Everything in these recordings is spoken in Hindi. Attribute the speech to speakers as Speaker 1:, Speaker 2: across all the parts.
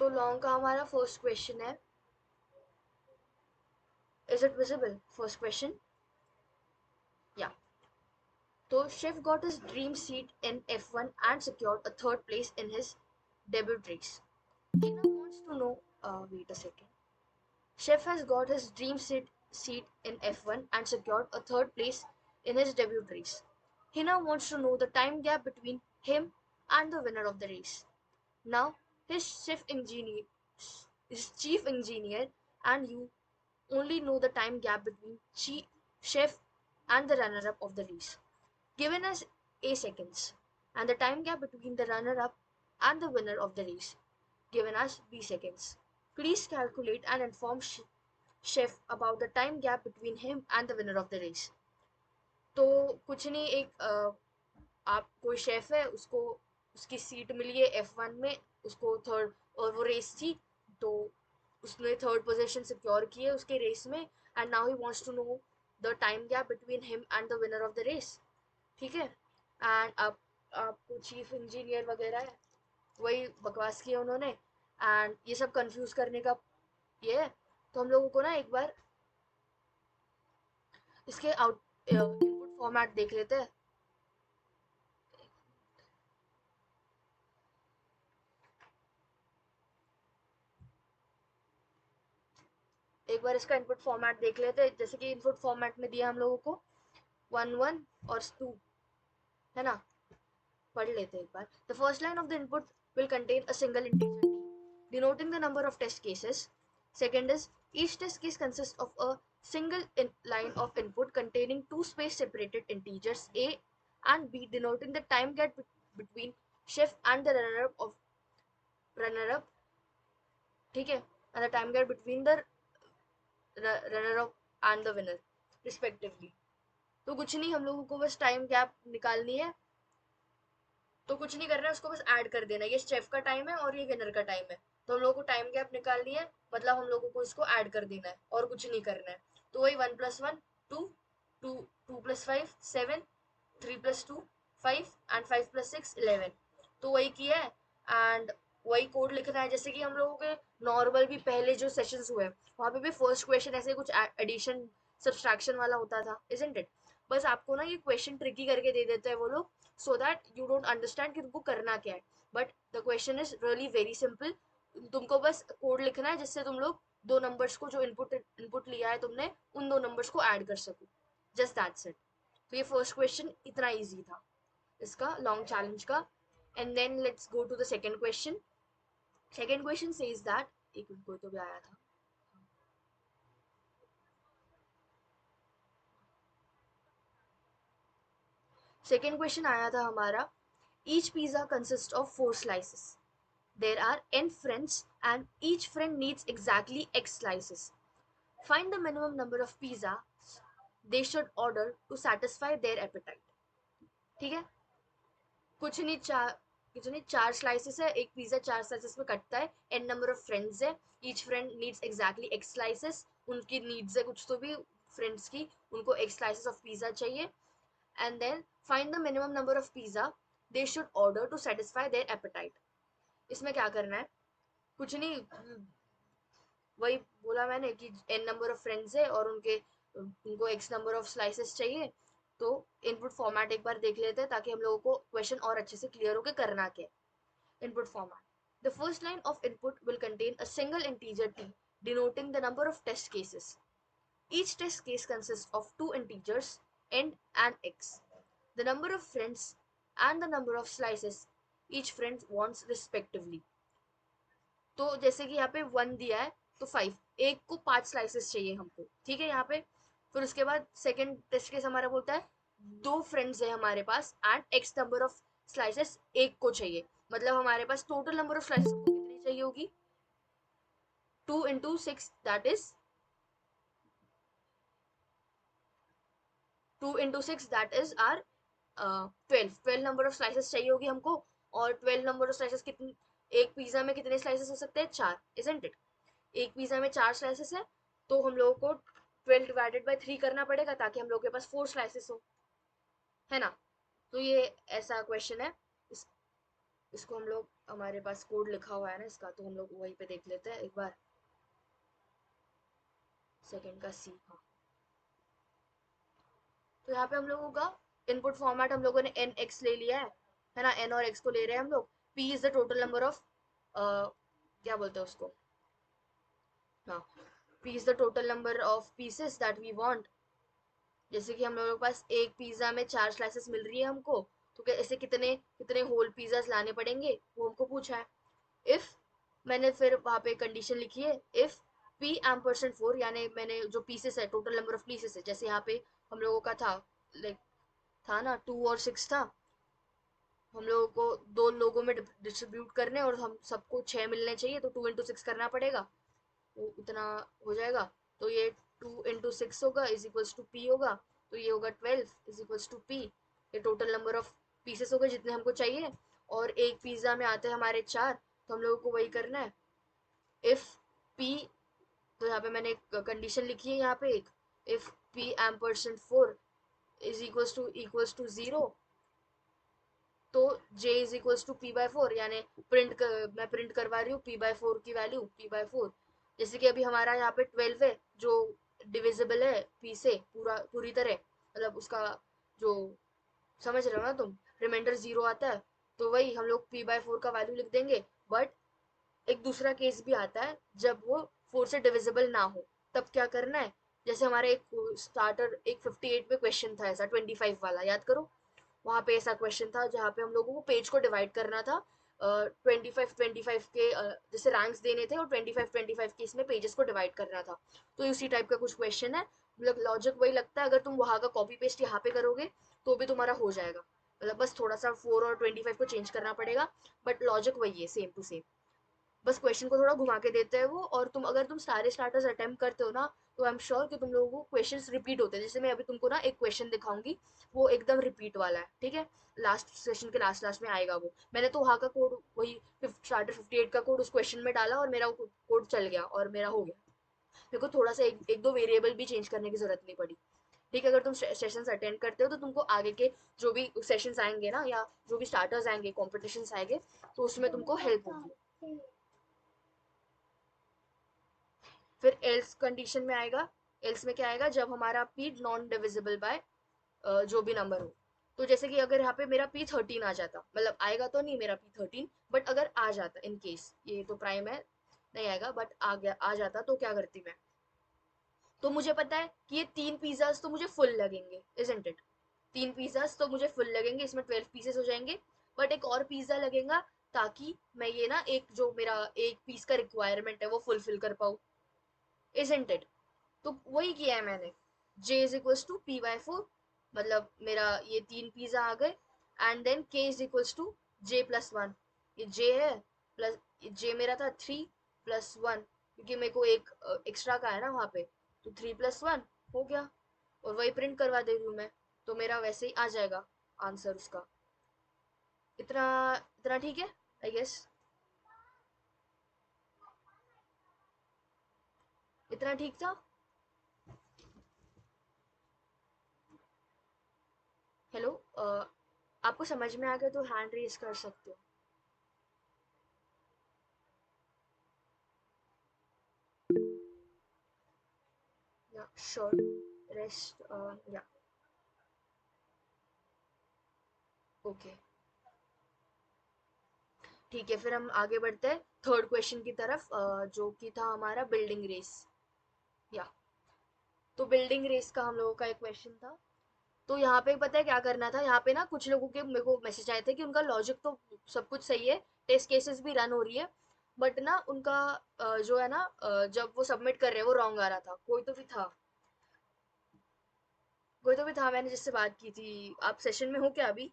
Speaker 1: तो लॉन्ग का हमारा फर्स्ट क्वेश्चन है, is it visible first question? या तो Schiff got his dream seat in F1 and secured a third place in his debut race. Hina wants to know, wait a second. Chef has got his dream seat in F1 and secured a third place in his debut race. Hina wants to know the time gap between him and the winner of the race. Now, his chief engineer and you only know the time gap between chef and the runner-up of the race, given as A seconds, and the time gap between the runner-up and the winner of the race, given as B seconds. Please calculate and inform chef about the time gap between him and the winner of the race. तो कुछ नहीं, आप कोई शेफ है, उसको उसकी सीट मिली है F1 में, उसको थर्ड, और वो रेस थी, तो उसने थर्ड पोजीशन सिक्योर की है उसके रेस में, and now he wants to know the time gap between him and the winner of the race. ठीक है, एंड अब आपको चीफ इंजीनियर वगैरह है, वही बकवास किया उन्होंने, एंड ये सब कंफ्यूज करने का ये है. तो हम लोगों को ना एक बार इसके इनपुट फॉर्मेट देख लेते हैं. एक बार इसका इनपुट फॉर्मेट देख लेते हैं. जैसे कि इनपुट फॉर्मेट में दिया हम लोगों को 1 1 और 2, है ना. पढ़ लेते हैं एक बार. The first line of the input will contain a single integer t, denoting the number of test cases. Second is, each test case consists of a single line of input containing two space separated integers a and b, denoting the time gap between chef and the runner up. ठीक है, and the time gap between the runner up and the winner respectively. तो कुछ नहीं, हम लोगों को बस टाइम गैप निकालनी है. तो कुछ नहीं करना है, उसको बस ऐड कर देना है. ये शेफ का टाइम है और ये विनर का टाइम है, तो हम लोगों को टाइम गैप निकालनी है, मतलब हम लोगों को इसको ऐड कर देना है और कुछ नहीं करना है. तो वही 1 + 1 2, 2 + 5 7, 3 + 2 5 एंड 5 + 6 11. तो वही किया है, एंड वही कोड लिखना है. जैसे कि हम लोगों के नॉर्मल भी पहले जो सेशंस हुए, वहाँ पे भी फर्स्ट क्वेश्चन ऐसे कुछ एडिशन सब्सट्रैक्शन वाला होता था, इजंट इट. बस आपको ना ये क्वेश्चन ट्रिकी करके दे देते हैं वो लोग, so that you don't understand कि तुमको करना क्या है. But the question is really very simple. तुमको बस कोड लिखना है जिससे तुम लोग दो नंबर्स को जो इनपुट लिया है तुमने, उन दो नंबर्स को ऐड कर सको. Just that's it. तो ये फर्स्ट क्वेश्चन इतना इजी था इसका लॉन्ग चैलेंज का. And then let's go to the second question. Second question says that, एक मिनट, कोई तो भी आया था. सेकंड क्वेश्चन आया था हमारा, each pizza consist of 4 slices. There are n friends and each friend needs exactly x slices. Find the minimum number of pizzas they should order to satisfy their appetite. ठीक है, कुछ नहीं, 4 स्लाइसेस है, एक पिज्जा 4 स्लाइसेस में कटता है, n नंबर ऑफ फ्रेंड्स है, each friend needs exactly x slices. उनकी नीड्स है कुछ तो भी फ्रेंड्स की, उनको x स्लाइसेस ऑफ पिज्जा चाहिए. And then find the minimum number of pizza they should order to satisfy their appetite. इसमें क्या करना है, कुछ नहीं, वही बोला मैंने कि n नंबर ऑफ फ्रेंड्स है और उनको x नंबर ऑफ स्लाइसेस चाहिए. तो इनपुट फॉर्मेट एक बार देख लेते हैं ताकि हम लोगों को क्वेश्चन और अच्छे से क्लियर हो के करना क्या. Input format. The first line of input will contain a single integer t, denoting the number of test cases. Each test case consists of two integers n and x, the number of friends and the number of slices each friend wants respectively. तो जैसे कि यहाँ पे 1 दिया है, तो 5, एक को 5 स्लाइसेस चाहिए हमको, ठीक है यहाँ पे. फिर उसके बाद सेकंड टेस्ट केस हमारा बोलता है दो फ्रेंड्स है हमारे पास and X number of slices एक को चाहिए. मतलब हमारे पास टोटल नंबर ऑफ स्लाइसेस कितनी चाहिए होगी, 2 × 6, that is 2 × 6, that is are 12 number of slices चाहिए होगी हमको. और 12 नंबर ऑफ स्लाइसेस कितनी, एक पिज्जा में कितने स्लाइसेस हो सकते हैं, 4, इजंट इट. एक पिज्जा में 4 स्लाइसेस है, तो हम लोगों को 12 ÷ 3 करना पड़ेगा ताकि हम लोग के पास 4 स्लाइसेस हो, है ना. तो ये ऐसा क्वेश्चन है. इसको हम लोग, हमारे पास कोड लिखा हुआ है ना इसका, तो हम लोग वहीं पे देख लेते हैं एक बार। सेकंड का सी, हाँ। तो यहाँ पे हम लोगों का इनपुट फॉर्मेट, हम लोगों ने एन एक्स ले लिया है ना, एन और एक्स को ले रहे हैं हम लोग। P is the total number of, क्या बोलते हैं उसको, हाँ, P is the total number of pieces that we want. जैसे कि हम लोगों के पास एक पिज्जा में 4 स्लाइसेस मिल रही है हमको, तो ऐसे कितने कितने होल पिज्जाज लाने पड़ेंगे वो हमको पूछा है। इफ, मैंने फिर वहां पे कंडीशन लिखी है, इफ पी एम % 4, यानी मैंने जो पीसेस है, टोटल नंबर ऑफ पीसेस है, जैसे यहाँ पे हम लोगों का था, लाइक था ना 2 और 6 था, हम लोगों को 2 लोगों में डिस्ट्रीब्यूट करने, और हम सबको 6 मिलने चाहिए, तो 2 into 6 करना पड़ेगा, वो उतना हो जाएगा। तो ये 2 into 6 होगा इज इक्वल्स टू पी होगा, तो ये होगा 12 इज इक्वल्स टू पी। ये टोटल नंबर ऑफ पीसेस हो गए जितने हमको चाहिए, और एक पिज्जा में आते हैं हमारे 4, तो हम लोगों को वही करना है। इफ पी, तो यहाँ पे मैंने एक कंडीशन लिखी है यहाँ पे एक, if P M% 4 is equals to 0, तो j is equals to p/4, यानी मैं प्रिंट करवा रही हूँ p/4 की वैल्यू, p/4। जैसे कि अभी हमारा यहाँ पे 12 है, जो डिविजिबल है p से पूरी तरह, मतलब उसका जो, समझ रहे हो ना तुम, रिमाइंडर 0 आता है, तो वही हम लोग p/4 का वैल्यू लिख देंगे। बट एक दूसरा केस भी आता है जब वो 4 से डिविजिबल ना हो, तब क्या करना है। जैसे हमारा एक स्टार्टर, एक 58 में क्वेश्चन था ऐसा 25 वाला, याद करो। वहां पे ऐसा क्वेश्चन था जहाँ पे हम लोगों को पेज को डिवाइड करना था, 25 के जैसे रैंक्स देने थे, और 25 के इसमें पेजेस को डिवाइड करना था। तो उसी टाइप का कुछ क्वेश्चन है, मतलब लॉजिक वही लगता है, अगर तुम वहां का कॉपी पेस्ट यहाँ पे करोगे तो भी तुम्हारा हो जाएगा, मतलब बस थोड़ा सा 4 और 25 को चेंज करना पड़ेगा, बट लॉजिक वही है, सेम टू सेम। बस क्वेश्चन को थोड़ा घुमा के देते हैं वो, और तुम अगर तुम सारे स्टार्टर्स अटेम्प्ट करते हो ना, तो आई एम श्योर कि तुम लोगों को क्वेश्चंस रिपीट होते हैं। जैसे मैं अभी तुमको ना एक क्वेश्चन दिखाऊंगी, वो एकदम रिपीट वाला है, ठीक है, लास्ट सेशन के लास्ट लास्ट में आएगा वो। मैंने तो वहाँ का कोड वही स्टार्टर 58 का कोड उस क्वेश्चन में डाला, और मेरा कोड चल गया और मेरा हो गया। मेरे को थोड़ा सा एक दो वेरिएबल भी चेंज करने की जरूरत नहीं पड़ी। ठीक है, अगर तुम सेशंस अटेंड करते हो तो तुमको आगे के जो भी सेशंस आएंगे ना, या जो भी स्टार्टर्स आएंगे, कॉम्पिटिशन्स आएंगे, तो उसमें तुमको हेल्प होगी। फिर एल्स कंडीशन में आएगा, एल्स में क्या आएगा, जब हमारा पी नॉन डिविजिबल बाय जो भी नंबर हो। तो जैसे कि अगर यहाँ पे मेरा p13 आ जाता, मतलब आएगा तो नहीं मेरा p13, बट अगर आ जाता इन केस, ये तो प्राइम है, नहीं आएगा, बट आ गया, आ जाता, तो क्या करती मैं। तो मुझे पता है कि ये 3 पिज्जाज तो मुझे फुल लगेंगे, इजंट इट। 3 पिज्जाज तो मुझे फुल लगेंगे, इसमें 12 पीसेस हो जाएंगे। बट एक और पिज्जा लगेगा, ताकि मैं ये ना, एक जो मेरा एक पीस का रिक्वायरमेंट है वो फुलफिल कर पाऊँ, इजंट इट। तो वही किया है मैंने, j is equals to p/4, मतलब मेरा ये 3 पिज्जा आ गए, and then k is equals to j+1। ये j है, प्लस j मेरा था 3+1, क्योंकि मेरे को एक एक्स्ट्रा का है ना वहाँ पे, तो 3+1 हो गया, और वही प्रिंट करवा दे रही हूँ मैं, तो मेरा वैसे ही आ जाएगा आंसर उसका। इतना इतना ठीक है, आई गेस। इतना ठीक था। हेलो, आपको समझ में आ गया तो हैंड रेज कर सकते हो। या श्योर, रेस्ट, या ओके, ठीक है, फिर हम आगे बढ़ते हैं थर्ड क्वेश्चन की तरफ, जो कि था हमारा बिल्डिंग रेस। या, तो बिल्डिंग रेस का हम लोगों का एक क्वेश्चन था। तो यहाँ पे पता है क्या करना था, यहाँ पे ना कुछ लोगों के मेरे को मैसेज आए थे कि उनका लॉजिक तो सब कुछ सही है, टेस्ट केसेस भी रन हो रही है, बट ना उनका जो है ना, जब वो सबमिट कर रहे हैं वो रॉन्ग आ रहा था। कोई तो भी था, मैंने जिससे बात की थी। आप सेशन में हो क्या अभी?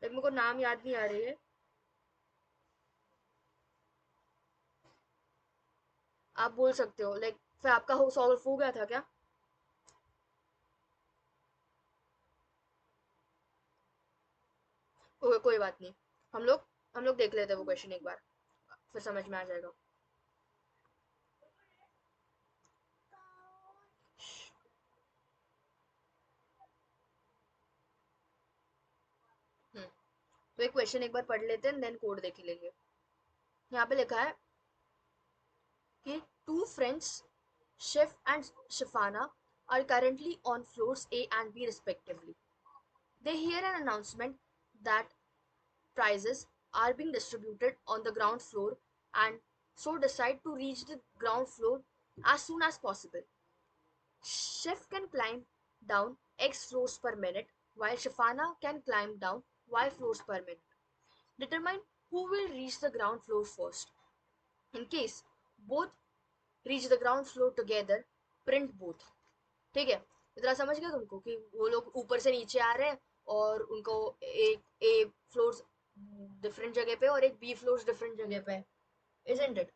Speaker 1: मेरे को नाम याद नहीं आ रही है। आप बोल सकते हो, लाइक फिर आपका हो सॉल्व हो गया था क्या? कोई बात नहीं, हम लोग हम लोग देख लेते हैं वो क्वेश्चन एक बार, फिर समझ में आ जाएगा। हम्म, तो एक क्वेश्चन एक बार पढ़ लेते हैं, देन कोड देख लेंगे। यहाँ पे लिखा है कि two friends Chef and Chefina are currently on floors A and B respectively. They hear an announcement that prizes are being distributed on the ground floor and so decide to reach the ground floor as soon as possible. Chef can climb down X floors per minute while Shafana can climb down Y floors per minute. Determine who will reach the ground floor first. In case both reach the ground floor together, print both. ठीक है, इतना समझ गया तुमको कि वो लोग ऊपर से नीचे आ रहे हैं और उनको एक ए फ्लोर्स डिफरेंट जगह पे और एक बी फ्लोर्स डिफरेंट जगह पे, इजंट इट?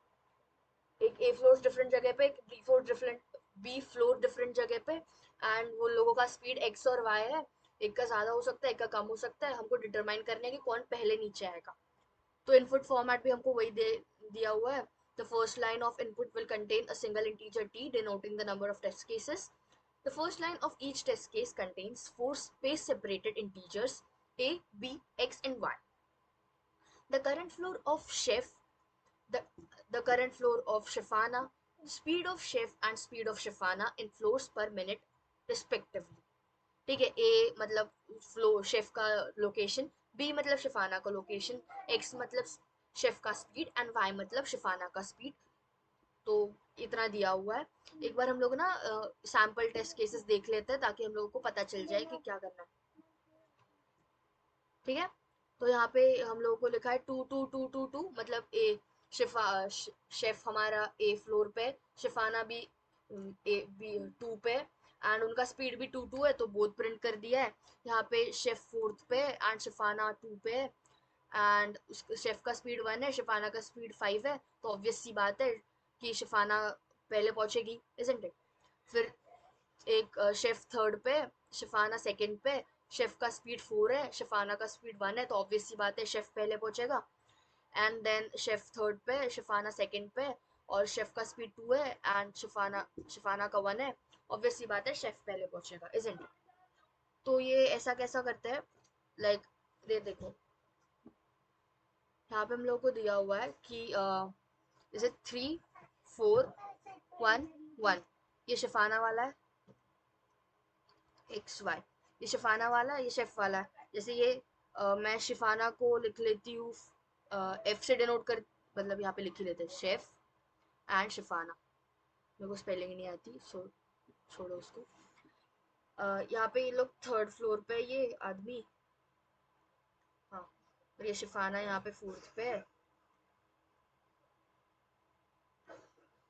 Speaker 1: एक ए फ्लोर्स डिफरेंट जगह पे, एक बी फ्लोर डिफरेंट जगह पे, एंड वो लोगों का स्पीड एक्स और वाई है, एक का ज्यादा हो सकता है एक का कम हो सकता है, हमको डिटरमाइन करना है कि कौन पहले नीचे आएगा। तो इनपुट फॉर्मेट भी हमको वही दिया हुआ है। The first line of input will contain a single integer t denoting the number of test cases. The first line of each test case contains four space-separated integers a, b, x, and y. The current floor of chef, the, the current floor of Shafana, speed of chef and speed of Shafana in floors per minute respectively. ठीक है, ए मतलब फ्लो शेफ का लोकेशन, बी मतलब शिफाना का लोकेशन, एक्स मतलब शेफ का स्पीड एंड वाई मतलब शिफाना का स्पीड। तो इतना दिया हुआ है। एक बार हम लोग ना सैम्पल टेस्ट केसेस देख लेते हैं ताकि हम लोगों को पता चल जाए कि क्या करना है। ठीक है, तो यहाँ पे हम लोगों को लिखा है 2 2 2 2 2, मतलब ए शेफ हमारा ए फ्लोर पे, शिफाना भी ए बी 2 पे, एंड उनका स्पीड भी 2 2 है तो बोथ प्रिंट कर दिया है। यहाँ पे शेफ 4th पे एंड शिफाना 2 पे है, एंड शेफ का स्पीड 1 है, शिफाना का स्पीड 5 है, तो ऑब्वियस सी बात है कि शिफाना पहले पहुंचेगी, इजंट इट? फिर एक शेफ 3rd पे, शिफाना 2nd पे, शेफ का स्पीड 4 है, शिफाना का स्पीड 1 है, तो ऑब्वियस सी बात है शेफ पहले पहुंचेगा। एंड देन शेफ 3rd पे, शिफाना 2nd पे, और शेफ का स्पीड 2 है एंड शिफाना का 1 है, ऑब्वियस सी बात है शेफ पहले पहुंचेगा, इजंट इट? तो ये ऐसा कैसा करते हैं, लाइक ये देखो यहाँ पे हम लोगों को दिया हुआ है कि जैसे 3 4 1 1, ये शिफाना वाला है, एक्स वाई, ये शिफाना वाला, ये शेफ वाला है। जैसे ये मैं शिफाना को लिख लेती हूँ एफ से डिनोट कर, मतलब यहाँ पे लिख ही लेते हैं शेफ एंड शिफाना। मेरे को स्पेलिंग नहीं आती, सो छोड़ो उसको। यहाँ पे ये लोग 3rd फ्लोर पे, ये आदमी, हाँ, और ये शिफाना यहाँ पे 4th पे है।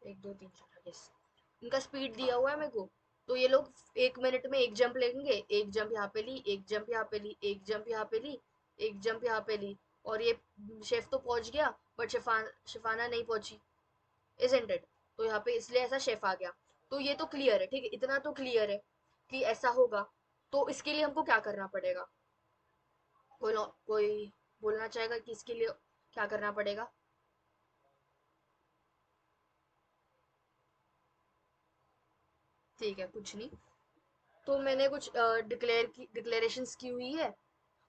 Speaker 1: 1 2 3 4, यस, इनका स्पीड दिया हुआ है मेरे को। तो ये लोग 1 मिनट में एक जंप लेंगे, एक जंप यहाँ पे ली, एक जंप यहाँ पे ली, एक जंप यहाँ पे ली, एक जंप यहाँ पे ली, और ये शेफ तो पहुंच गया बट शिफाना नहीं पहुंची, इजंट इट? तो यहाँ पे इसलिए ऐसा शेफ आ गया। तो ये तो क्लियर है, ठीक है, इतना तो क्लियर है कि ऐसा होगा। तो इसके लिए हमको क्या करना पड़ेगा? कोई बोलना चाहेगा कि इसके लिए क्या करना पड़ेगा? ठीक है, कुछ नहीं। तो मैंने कुछ डिक्लेरेशंस की हुई है।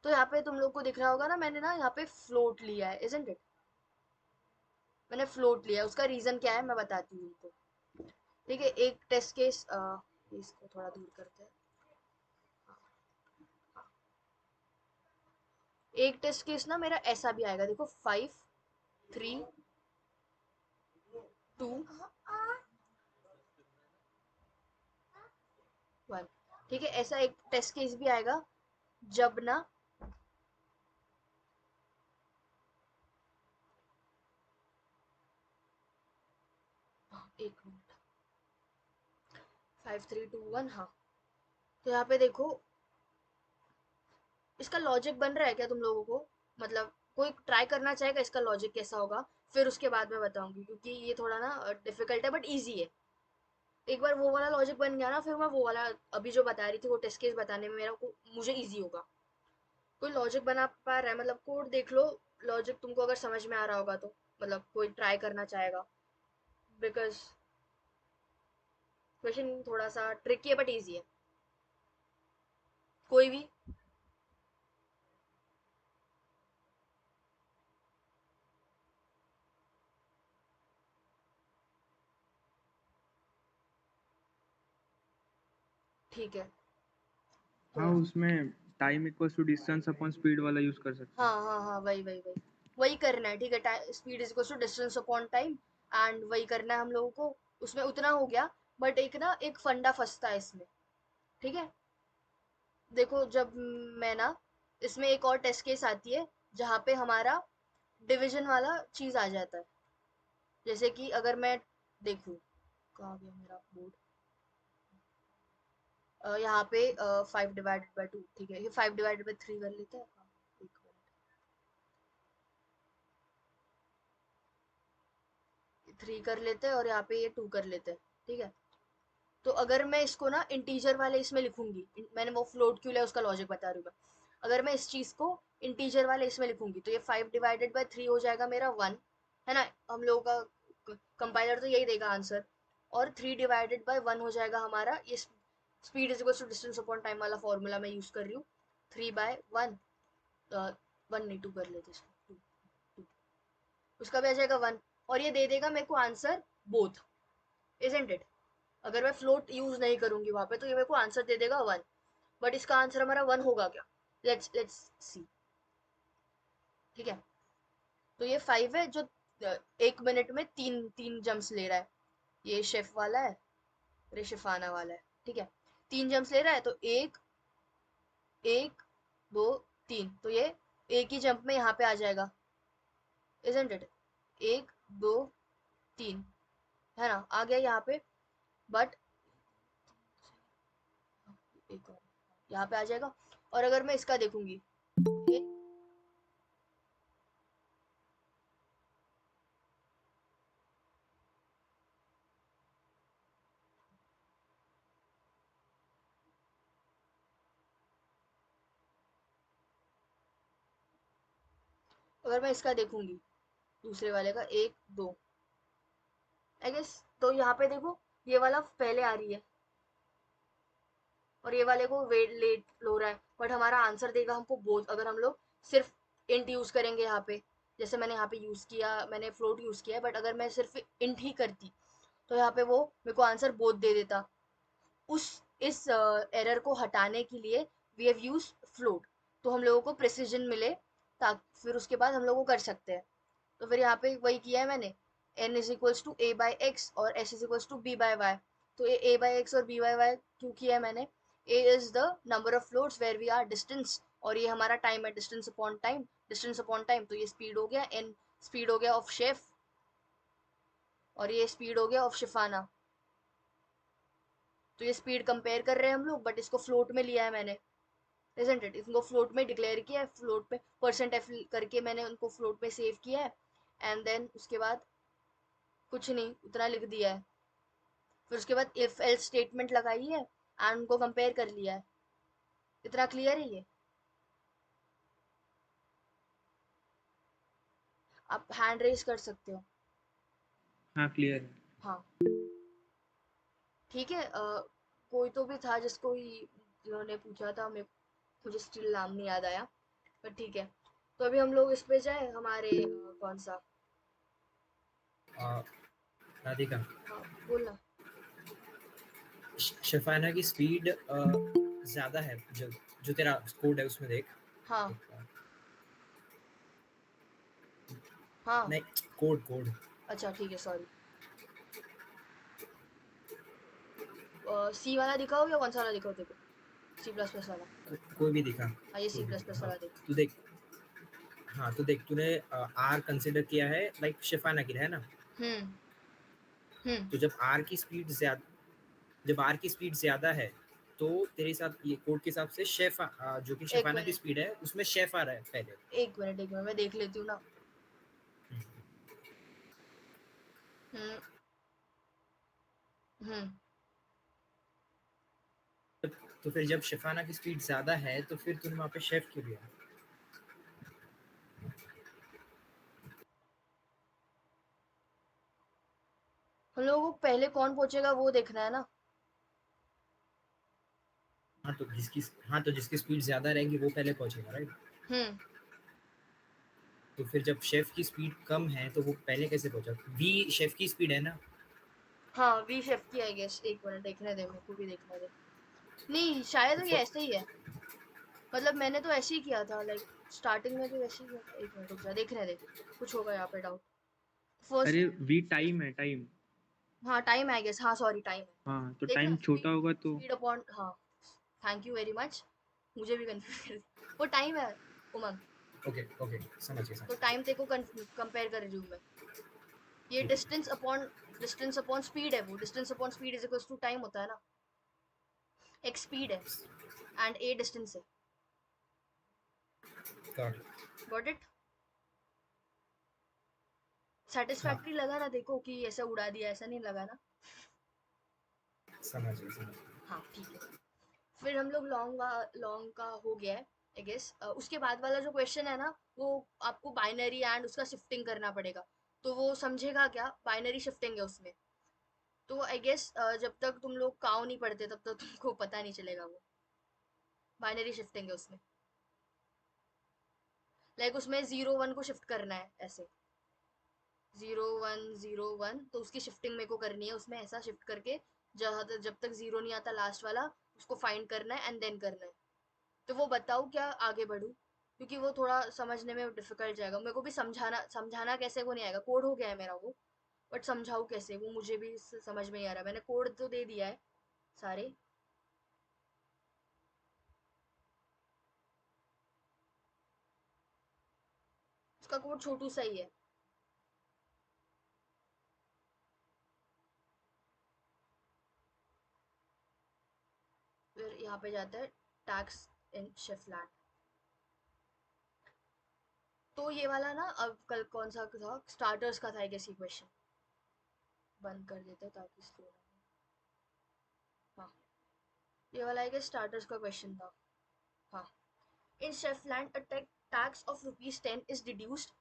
Speaker 1: तो यहाँ पे तुम लोग को दिख रहा होगा ना, मैंने ना यहाँ पे फ्लोट लिया है, इजंट इट? मैंने फ्लोट लिया है, उसका रीजन क्या है मैं बताती हूँ तुमको। ठीक है, एक टेस्ट केस, इसको थोड़ा दूर करते हैं। एक टेस्ट केस ना मेरा ऐसा भी आएगा, देखो 5 3 2 1। ठीक है, ऐसा एक टेस्ट केस भी आएगा जब ना एक मिनट, 5 3 2 1, हाँ। तो यहाँ पे देखो, इसका लॉजिक बन रहा है क्या तुम लोगों को? मतलब कोई ट्राई करना चाहेगा इसका लॉजिक कैसा होगा? फिर उसके बाद मैं बताऊंगी, क्योंकि ये थोड़ा ना डिफिकल्ट है बट इजी है। एक बार वो वाला लॉजिक बन गया ना, फिर मैं वो वाला अभी जो बता रही थी वो टेस्ट केस बताने में मेरा को मुझे इजी होगा। कोई लॉजिक बना पा रहा है, मतलब कोड देख लो, लॉजिक तुमको अगर समझ में आ रहा होगा तो, मतलब कोई ट्राई करना चाहेगा, बिकॉज क्वेश्चन थोड़ा सा ट्रिकी है बट इजी है। कोई भी? ठीक है। तो
Speaker 2: हाँ, उसमें time equals to distance upon speed वाला यूज कर सकते हैं।
Speaker 1: हाँ हाँ हाँ, वही करना है। ठीक है, speed is equal to distance upon time, and वही करना है हम लोगों को। उसमें उतना हो गया, बट एक फंडा फंसता है इसमें। ठीक है, देखो, जब मैं ना, इसमें एक और टेस्ट केस आती है जहाँ पे हमारा डिवीजन वाला चीज आ जाता है। जैसे कि अगर मैं देखूं, कहाँ गया मेरा बोर्ड, यहाँ पे 5/2, ठीक है, ये 5/3 कर लेते हैं। हाँ, एक मिनट, 3 कर लेते हैं और यहाँ पे ये 2 कर लेते हैं। ठीक है, तो अगर मैं इसको ना इंटीजर वाले इसमें लिखूंगी, मैंने वो फ्लोट क्यों लिया उसका लॉजिक बता रही हूँ मैं। अगर मैं इस चीज को इंटीजर वाले इसमें लिखूंगी तो ये 5/3 हो जाएगा मेरा 1, है ना। हम लोगों का कंपाइलर तो यही देगा आंसर। और 3/1 हो जाएगा हमारा ये speed is equal to distance upon time वाला फॉर्मूला मैं यूज कर रही हूँ। 3/1, 1 नहीं, 2 कर लेते इसको, 2, उसका भी आ जाएगा 1। और ये दे देगा मेरे को आंसर बोथ, इजंट इट। अगर मैं फ्लोट यूज नहीं करूंगी वहां पे तो ये मेरे को आंसर दे देगा 1। बट इसका आंसर हमारा 1 होगा क्या? Let's see. ठीक है, तो ये 5 है जो 1 मिनट में तीन तीन जम्प्स ले रहा है। ये शेफ वाला है, ये शेफाना वाला है। ठीक है, 3 जम्प्स ले रहा है, तो एक, एक, 2, 3, तो ये एक ही जंप में यहाँ पे आ जाएगा, इजंट इट। 1, 2, 3, है ना, आ गया यहाँ पे। बट एक और यहाँ पे आ जाएगा। और अगर मैं इसका देखूंगी, ये, अगर मैं इसका देखूंगी दूसरे वाले का, 1, 2, आई गेस, तो यहाँ पे देखो, ये वाला पहले आ रही है और ये वाले को वेट लेट लो रहा है। बट हमारा आंसर देगा हमको बोथ, अगर हम लोग सिर्फ इंट यूज करेंगे यहाँ पे। जैसे मैंने यहाँ पे यूज किया, मैंने फ्लोट यूज किया है, बट अगर मैं सिर्फ इंट ही करती तो यहाँ पे वो मेरे को आंसर बोथ दे देता। उस इस एरर को हटाने के लिए वी हैव यूज फ्लोट, तो हम लोगों को प्रिसीजन मिले, ताकि फिर उसके बाद हम लोग को कर सकते हैं। तो फिर यहाँ पे वही किया है मैंने, n is equals to a by X और s is equals to b by Y. तो ये a बाई एक्स और b बाई वाई क्यों किया है मैंने? a is the number of floats where we are distance, और ये हमारा टाइम है, distance upon time, distance upon time, तो ये स्पीड हो गया n, स्पीड हो गया ऑफ शेफ, और ये स्पीड हो गया ऑफ शिफाना। तो ये स्पीड कंपेयर कर रहे हैं हम लोग, बट इसको फ्लोट में लिया है मैंने, इजंट इट। इनको फ्लोट में डिक्लेयर किया है, फ्लोट में %f करके मैंने उनको फ्लोट में सेव किया है। एंड देन उसके बाद कुछ नहीं, उतना लिख दिया है। फिर उसके बाद इफ एल्स स्टेटमेंट लगाई है एंड उनको कंपेयर कर लिया है। इतना क्लियर है ये? आप हैंड रेज कर सकते हो।
Speaker 2: हाँ, क्लियर है।
Speaker 1: हाँ, ठीक है। कोई तो भी था जिन्होंने पूछा था, मुझे स्टिल नाम नहीं याद आया, पर ठीक है। तो अभी हम लोग इस पे जाए, हमारे कौन सा,
Speaker 3: आ, राधिका,
Speaker 1: हाँ बोलना।
Speaker 3: शिफाना की स्पीड ज्यादा है, जो जो तेरा कोड है उसमें देख।
Speaker 1: हाँ
Speaker 3: एक बार।
Speaker 1: हाँ,
Speaker 3: नहीं, कोड कोड।
Speaker 1: अच्छा ठीक है, सॉरी। सी वाला दिखाओ या कौन सा वाला दिखाओ तेरे को? C++ वाला?
Speaker 3: कोई भी दिखा,
Speaker 1: हाँ, ये
Speaker 3: कोई
Speaker 1: सी
Speaker 3: भी
Speaker 1: प्लस
Speaker 3: दिखा।
Speaker 1: प्लस
Speaker 3: हाँ,
Speaker 1: वाला देख।
Speaker 3: तू देख। हाँ, तो देख, तूने आर कंसिडर किया है लाइक शिफाना की, है ना।
Speaker 1: हम्म हम्म,
Speaker 3: तो जब आर की स्पीड ज्यादा है, तो तेरे साथ ये कोड के हिसाब से शेफ जो कि
Speaker 1: एक
Speaker 3: शिफाना की
Speaker 1: मिनट,
Speaker 3: स्पीड है उसमें शेफ आ रहा है पहले।
Speaker 1: एक मिनट मैं देख लेती हूँ ना। हम्म हम्म,
Speaker 3: तो फिर जब शिफाना की स्पीड ज्यादा है तो फिर तूने वहाँ पे शेफ क्यों लिया?
Speaker 1: हम लोगों को पहले कौन पहुंचेगा वो देखना है ना।
Speaker 3: हाँ, तो जिसकी स्पीड ज्यादा रहेगी वो पहले पहुंचेगा, राइट।
Speaker 1: हम्म,
Speaker 3: तो फिर जब शेफ की स्पीड कम है तो वो पहले कैसे पहुंचा? वी शेफ की स्पीड है ना।
Speaker 1: हाँ, वी शेफ की, आई गेस। एक मिनट देखने दे, मेरे को भी देखने दे। नहीं शायद
Speaker 3: तो
Speaker 1: ये ऐसे ही है, मतलब मैंने तो ऐसे ही किया था, लाइक स्टार्टिंग में तो ऐसे ही किया था। एक मिनट रुक जा, देखने दे, कुछ होगा यहाँ पे डाउट। फर्स्ट,
Speaker 2: अरे वी टाइम है टाइम।
Speaker 1: हाँ टाइम आई गेस, हाँ सॉरी टाइम है।
Speaker 2: हाँ तो
Speaker 1: देखना
Speaker 2: टाइम छोटा
Speaker 1: स्पीड,
Speaker 2: होगा तो।
Speaker 1: स्पीड अपॉन, हाँ थैंक यू वेरी मच, मुझे भी कंफ्यूज कर दिया। वो टाइम है उमंग,
Speaker 3: ओके ओके, समझ गया
Speaker 1: तो
Speaker 3: समझ
Speaker 1: टाइम
Speaker 3: गया।
Speaker 1: तेरे को कंपेयर कर रही हूँ मैं। ये
Speaker 3: ठीक है।
Speaker 1: डिस्टेंस अपॉन स्पीड है, वो distance upon speed is equals to time होता है ना। एक स्पीड है एंड ए डिस्टेंस है।
Speaker 3: गॉट।
Speaker 1: Got it?
Speaker 3: हाँ,
Speaker 1: सेटिस्फैक्टरी लगा ना देखो कि ऐसा उड़ा दिया, ऐसा नहीं लगा ना?
Speaker 3: समझ गया समझ गया।
Speaker 1: हाँ ठीक है। फिर हम लोग लॉन्ग का हो गया है आई गेस। उसके बाद वाला जो क्वेश्चन है ना, वो आपको बाइनरी एंड उसका शिफ्टिंग करना पड़ेगा। तो वो समझेगा क्या, बाइनरी शिफ्टिंग है उसमें। तो आई गेस जब तक तुम लोग काउ नहीं पढ़ते तब तक तुमको पता नहीं चलेगा वो बाइनरी शिफ्टिंग है उसमें। लाइक उसमें 0 1 को शिफ्ट करना है ऐसे, 0 1 0 1, तो उसकी शिफ्टिंग मेरे को करनी है उसमें, ऐसा शिफ्ट करके जहाँ तक जब तक जीरो नहीं आता लास्ट वाला, उसको फाइंड करना है एंड देन करना है। तो वो बताओ क्या आगे बढ़ूं, क्योंकि वो थोड़ा समझने में डिफिकल्ट जाएगा मेरे को भी। समझाना समझाना कैसे वो नहीं आएगा, कोड हो गया है मेरा वो, बट समझाऊं कैसे वो मुझे भी समझ में नहीं आ रहा। मैंने कोड तो दे दिया है सारे। उसका कोड छोटू सा ही है। फिर यहाँ पे जाता है टैक्स इन शिफ्टलैंड। तो ये वाला ना, अब कल कौन सा था, स्टार्टर्स का था कैसी क्वेश्चन, बंद कर देते हैं ताकि स्लो ना हो। हाँ ये वाला है, स्टार्टर्स का क्वेश्चन था। हाँ, in Chefland, a tax of rupees 10 is deduced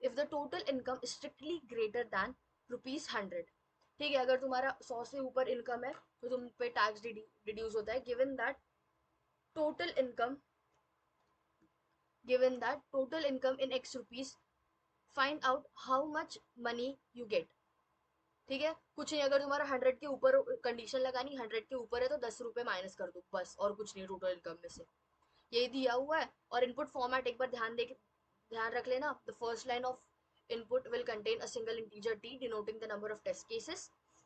Speaker 1: if the total income is strictly greater than rupees 100। ठीक है, अगर तुम्हारा 100 से ऊपर इनकम है तो तुम पे टैक्स डिड्यूस होता है। total income given that total income in x rupees, find out how much money you get। ठीक है, कुछ नहीं, अगर तुम्हारा 100 के ऊपर कंडीशन लगानी, 100 के ऊपर है तो 10 रुपए माइनस कर दो बस, और कुछ नहीं टोटल इनकम में से। यही दिया हुआ है। और इनपुट फॉर्मेट एक बार ध्यान रख लेना। The first line of input will contain a single integer t denoting the number of test cases.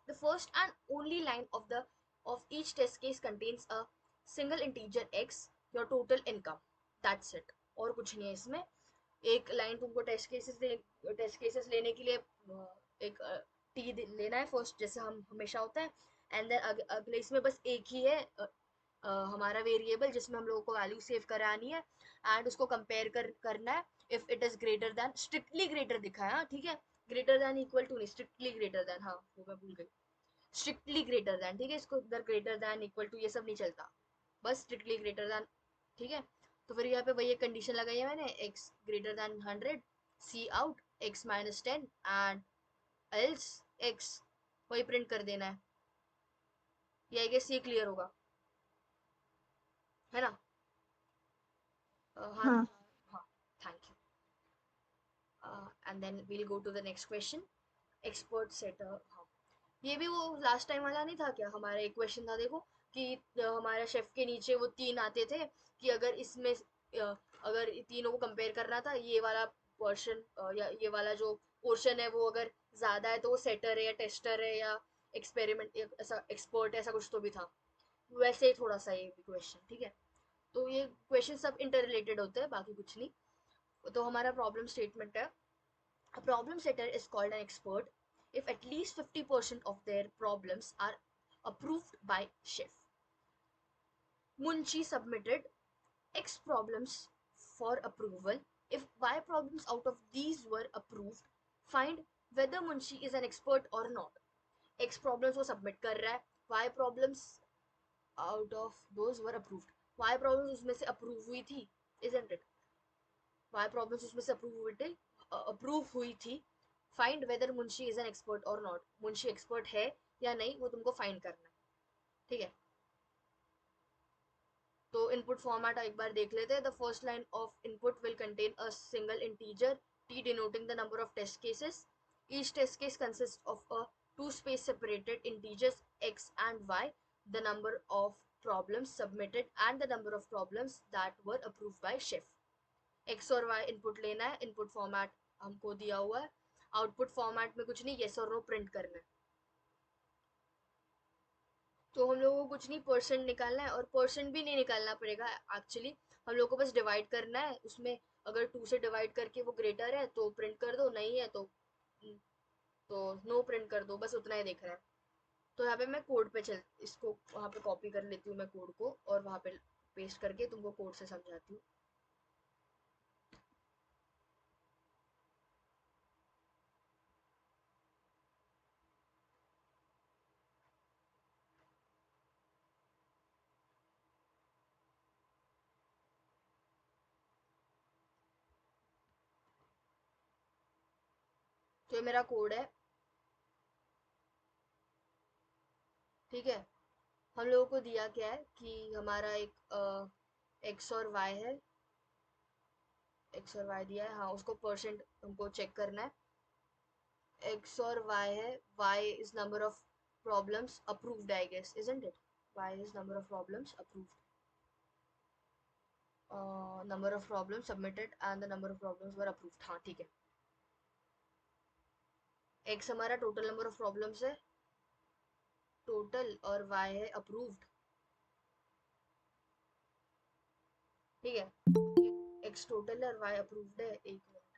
Speaker 1: The first and only line of each test case contains a single integer x, your total income, that's it। और कुछ नहीं है इसमें। एक लाइन तुमको टेस्ट केसेस लेने के लिए एक टी लेना है फर्स्ट, जैसे हम हमेशा होता है। एंड देन अगले इसमें बस एक ही है हमारा वेरिएबल जिसमें हम लोगों को वैल्यू सेव करानी है एंड उसको कंपेयर करना है। If it is greater than, strictly greater दिखा है हाँ ठीक है, ग्रेटर देन इक्वल टू नहीं, स्ट्रिक्टली ग्रेटर देन, हाँ वो मैं भूल गई। स्ट्रिक्टली ग्रेटर देन, ठीक है, इसको इधर ग्रेटर देन इक्वल टू ये सब नहीं चलता, बस स्ट्रिक्टली ग्रेटर देन। ठीक है, तो फिर यहाँ पे वही एक कंडीशन लगाई है मैंने, x greater than 100, C out x-10 and else x, वही प्रिंट कर देना है। ये आई गेस ये क्लियर होगा, है ना? हाँ
Speaker 4: हाँ।
Speaker 1: हाँ, thank you. And then we'll go to the next question, expert setter. हाँ, ये भी वो लास्ट टाइम वाला नहीं था क्या, हमारा एक क्वेश्चन था देखो कि हमारा शेफ के नीचे वो 3 आते थे कि अगर इसमें अगर तीनों को कंपेयर करना था, ये वाला पोर्शन या ये वाला जो पोर्शन है वो अगर ज्यादा है तो वो सेटर है या टेस्टर है या एक्सपेरिमेंट, ऐसा एक्सपर्ट है, ऐसा कुछ तो भी था। वैसे ही थोड़ा सा ये भी क्वेश्चन, ठीक है। तो ये क्वेश्चन सब इंटर रिलेटेड होते हैं, बाकी कुछ नहीं। तो हमारा प्रॉब्लम स्टेटमेंट है, a problem setter is called an expert if at least 50% of their problems are approved by chef. Munshi submitted X problems for approval. If Y problems out of these were approved, find whether Munshi is an expert or not. X problems वो submit कर रहा है, Y problems out of those were approved. Y problems उसमें से approve हुई थी, isn't it? Y problems उसमें से approve हुई थी। Find weather Munshi is an expert और नॉट, मुंशी एक्सपर्ट है या नहीं वो तुमको फाइंड करना है, ठीक है। तो इनपुट फॉर्मेट एक बार देख लेते हैं। The first line of input will contain a single integer T denoting the number of test cases. Each test case consist of a two space separated integers x and y, the number of problems submitted and the number of problems that were approved by chef. x और y इनपुट लेना है, इनपुट फॉर्मेट हमको दिया हुआ है, आउटपुट फॉर्मेट में कुछ नहीं, येस और नो प्रिंट करना है। तो हम लोगों को कुछ नहीं, परसेंट निकालना है, और परसेंट भी नहीं निकालना पड़ेगा एक्चुअली, हम लोग को बस डिवाइड करना है। उसमें अगर 2 से डिवाइड करके वो ग्रेटर है तो प्रिंट कर दो, नहीं है तो नो प्रिंट कर दो, बस उतना ही देखना है। तो यहाँ पे मैं कोड पे इसको वहाँ पे कॉपी कर लेती हूँ मैं कोड को, और वहाँ पे पेस्ट करके तुमको कोड से समझाती हूँ। तो ये मेरा कोड है, ठीक है। हम लोगों को दिया क्या है कि हमारा एक एक्स और वाई है, एक्स और वाई दिया है, हाँ उसको परसेंट हमको चेक करना है। एक्स और वाई है, Y is number of problems approved I guess, isn't it? Y is number of problems approved, number of problems submitted and the number of problems were approved, हाँ ठीक है। एक्स हमारा टोटल नंबर ऑफ प्रॉब्लम्स है टोटल, और वाई है अप्रूव्ड, ठीक है। एक्स टोटल है और वाई अप्रूव्ड है, एक मिनट।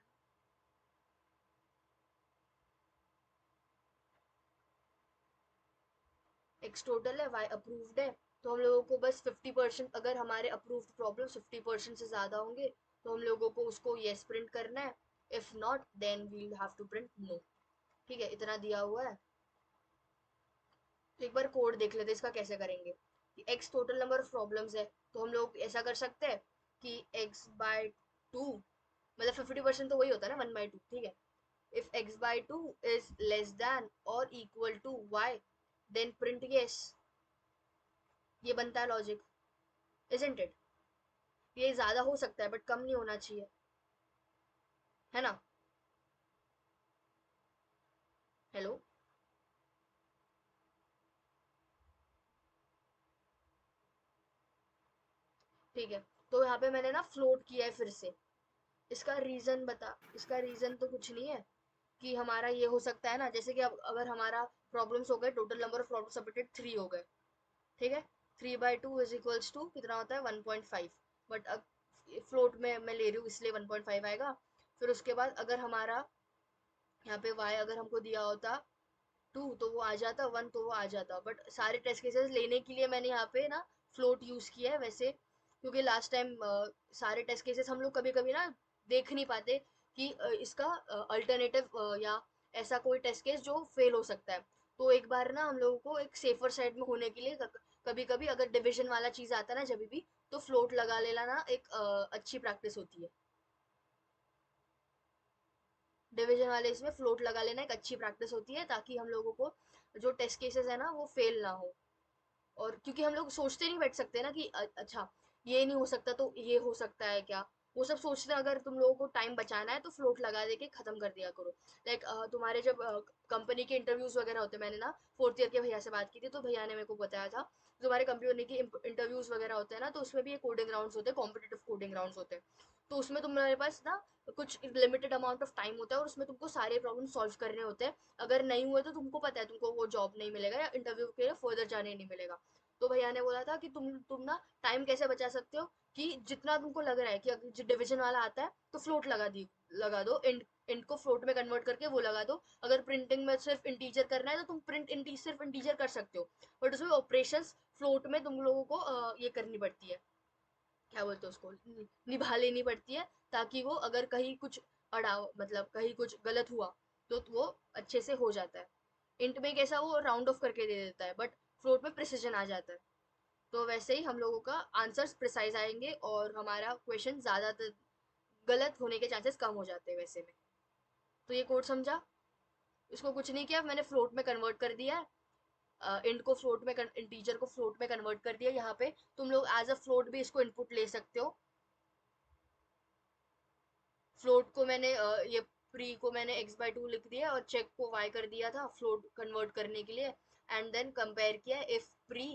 Speaker 1: एक्स टोटल है, वाई अप्रूव्ड है, तो हम लोगों को बस 50%, अगर हमारे अप्रूव्ड प्रॉब्लम 50% से ज़्यादा होंगे तो हम लोगों को उसको येस प्रिंट करना है, if not then we'll have to print no, ठीक है। इतना दिया हुआ है। तो एक बार कोड देख लेते हैं इसका कैसे करेंगे। X total number of problems है, तो हम लोग ऐसा कर सकते हैं कि एक्स बाय 2, मतलब 50% तो वही होता है ना, 1/2, ठीक है। If x by 2 is less than or equal to y, then print yes। ये बनता है लॉजिक, isn't it? ये ज्यादा हो सकता है बट कम नहीं होना चाहिए, है ना? हेलो, ठीक है। तो यहाँ पे मैंने ना फ्लोट किया है फिर से। इसका रीजन तो कुछ नहीं है कि हमारा ये हो सकता है ना, जैसे कि अब अगर हमारा प्रॉब्लम्स हो गए, total number of problem submitted 3 हो गए, ठीक है। 3/2 इज इक्वल्स टू कितना होता है, 1.5, बट अब फ्लोट में मैं ले रही हूँ इसलिए 1.5 आएगा। फिर उसके बाद अगर हमारा यहाँ पे y अगर हमको दिया होता 2 तो वो आ जाता, 1 तो वो आ जाता, बट सारे टेस्ट केसेस लेने के लिए मैंने यहाँ पे ना फ्लोट यूज किया है वैसे, क्योंकि लास्ट टाइम सारे टेस्ट केसेस हम लोग कभी कभी ना देख नहीं पाते कि इसका अल्टरनेटिव या ऐसा कोई टेस्ट केस जो फेल हो सकता है। तो एक बार ना हम लोगों को एक सेफर साइड में होने के लिए कभी कभी अगर डिविजन वाला चीज आता है ना जब भी, तो फ्लोट लगा लेना ना एक अच्छी प्रैक्टिस होती है। डिवीजन वाले इसमें फ्लोट लगा लेना एक अच्छी प्रैक्टिस होती है, ताकि हम लोगों को जो टेस्ट केसेस है ना वो फेल ना हो। और क्योंकि हम लोग सोचते नहीं बैठ सकते ना कि अच्छा ये नहीं हो सकता तो ये हो सकता है क्या, वो सब सोचते हैं। अगर तुम लोगों को टाइम बचाना है तो फ्लोट लगा दे के खत्म कर दिया करो। लाइक तुम्हारे जब कंपनी के इंटरव्यूज वगैरह होते हैं, मैंने ना 4th ईयर के भैया से बात की थी, तो भैया ने मेरे को बताया था तुम्हारे कंपनी के इंटरव्यूज वगैरह होते हैं ना, तो उसमें भी ये कोडिंग राउंड्स होते हैं, कॉम्पिटेटिव कोडिंग राउंड्स होते हैं। तो उसमें तुम्हारे पास ना कुछ लिमिटेड अमाउंट ऑफ टाइम होता है, और उसमें तुमको सारे प्रॉब्लम सॉल्व करने होते हैं। अगर नहीं हुए तो तुमको पता है तुमको वो जॉब नहीं मिलेगा या इंटरव्यू के लिए फर्दर जाने नहीं मिलेगा। तो भैया ने बोला था कि तुम ना टाइम कैसे बचा सकते हो, कि जितना तुमको लग रहा है कि अगर डिवीजन वाला आता है तो फ्लोट लगा दो, इंट इंट को फ्लोट में कन्वर्ट करके वो लगा दो। अगर प्रिंटिंग में सिर्फ इंटीजर करना है तो तुम सिर्फ इंटीजर कर सकते हो, बट उसमें ऑपरेशंस फ्लोट में तुम लोगों को ये करनी पड़ती है, क्या बोलते हैं उसको, निभा लेनी पड़ती है, ताकि वो अगर कहीं कुछ अड़ा, मतलब कहीं कुछ गलत हुआ तो वो अच्छे से हो जाता है। इंट में कैसा वो राउंड ऑफ करके दे देता है, बट फ्लोट में प्रिसिजन आ जाता है। तो वैसे ही हम लोगों का आंसर्स प्रिसाइज आएंगे और हमारा क्वेश्चन ज्यादातर गलत होने के चांसेस कम हो जाते हैं वैसे में। तो ये कोड समझा? इसको कुछ नहीं किया, मैंने फ्लोट में कन्वर्ट कर दिया है, इंट को फ्लोट में इंटीजर को फ्लोट में कन्वर्ट कर दिया। यहाँ पे तुम लोग एज अ फ्लोट भी इसको इनपुट ले सकते हो। फ्लोट को मैंने ये प्री को मैंने x/2 लिख दिया और चेक को y कर दिया था फ्लोट कन्वर्ट करने के लिए, एंड देन कंपेयर किया इफ प्री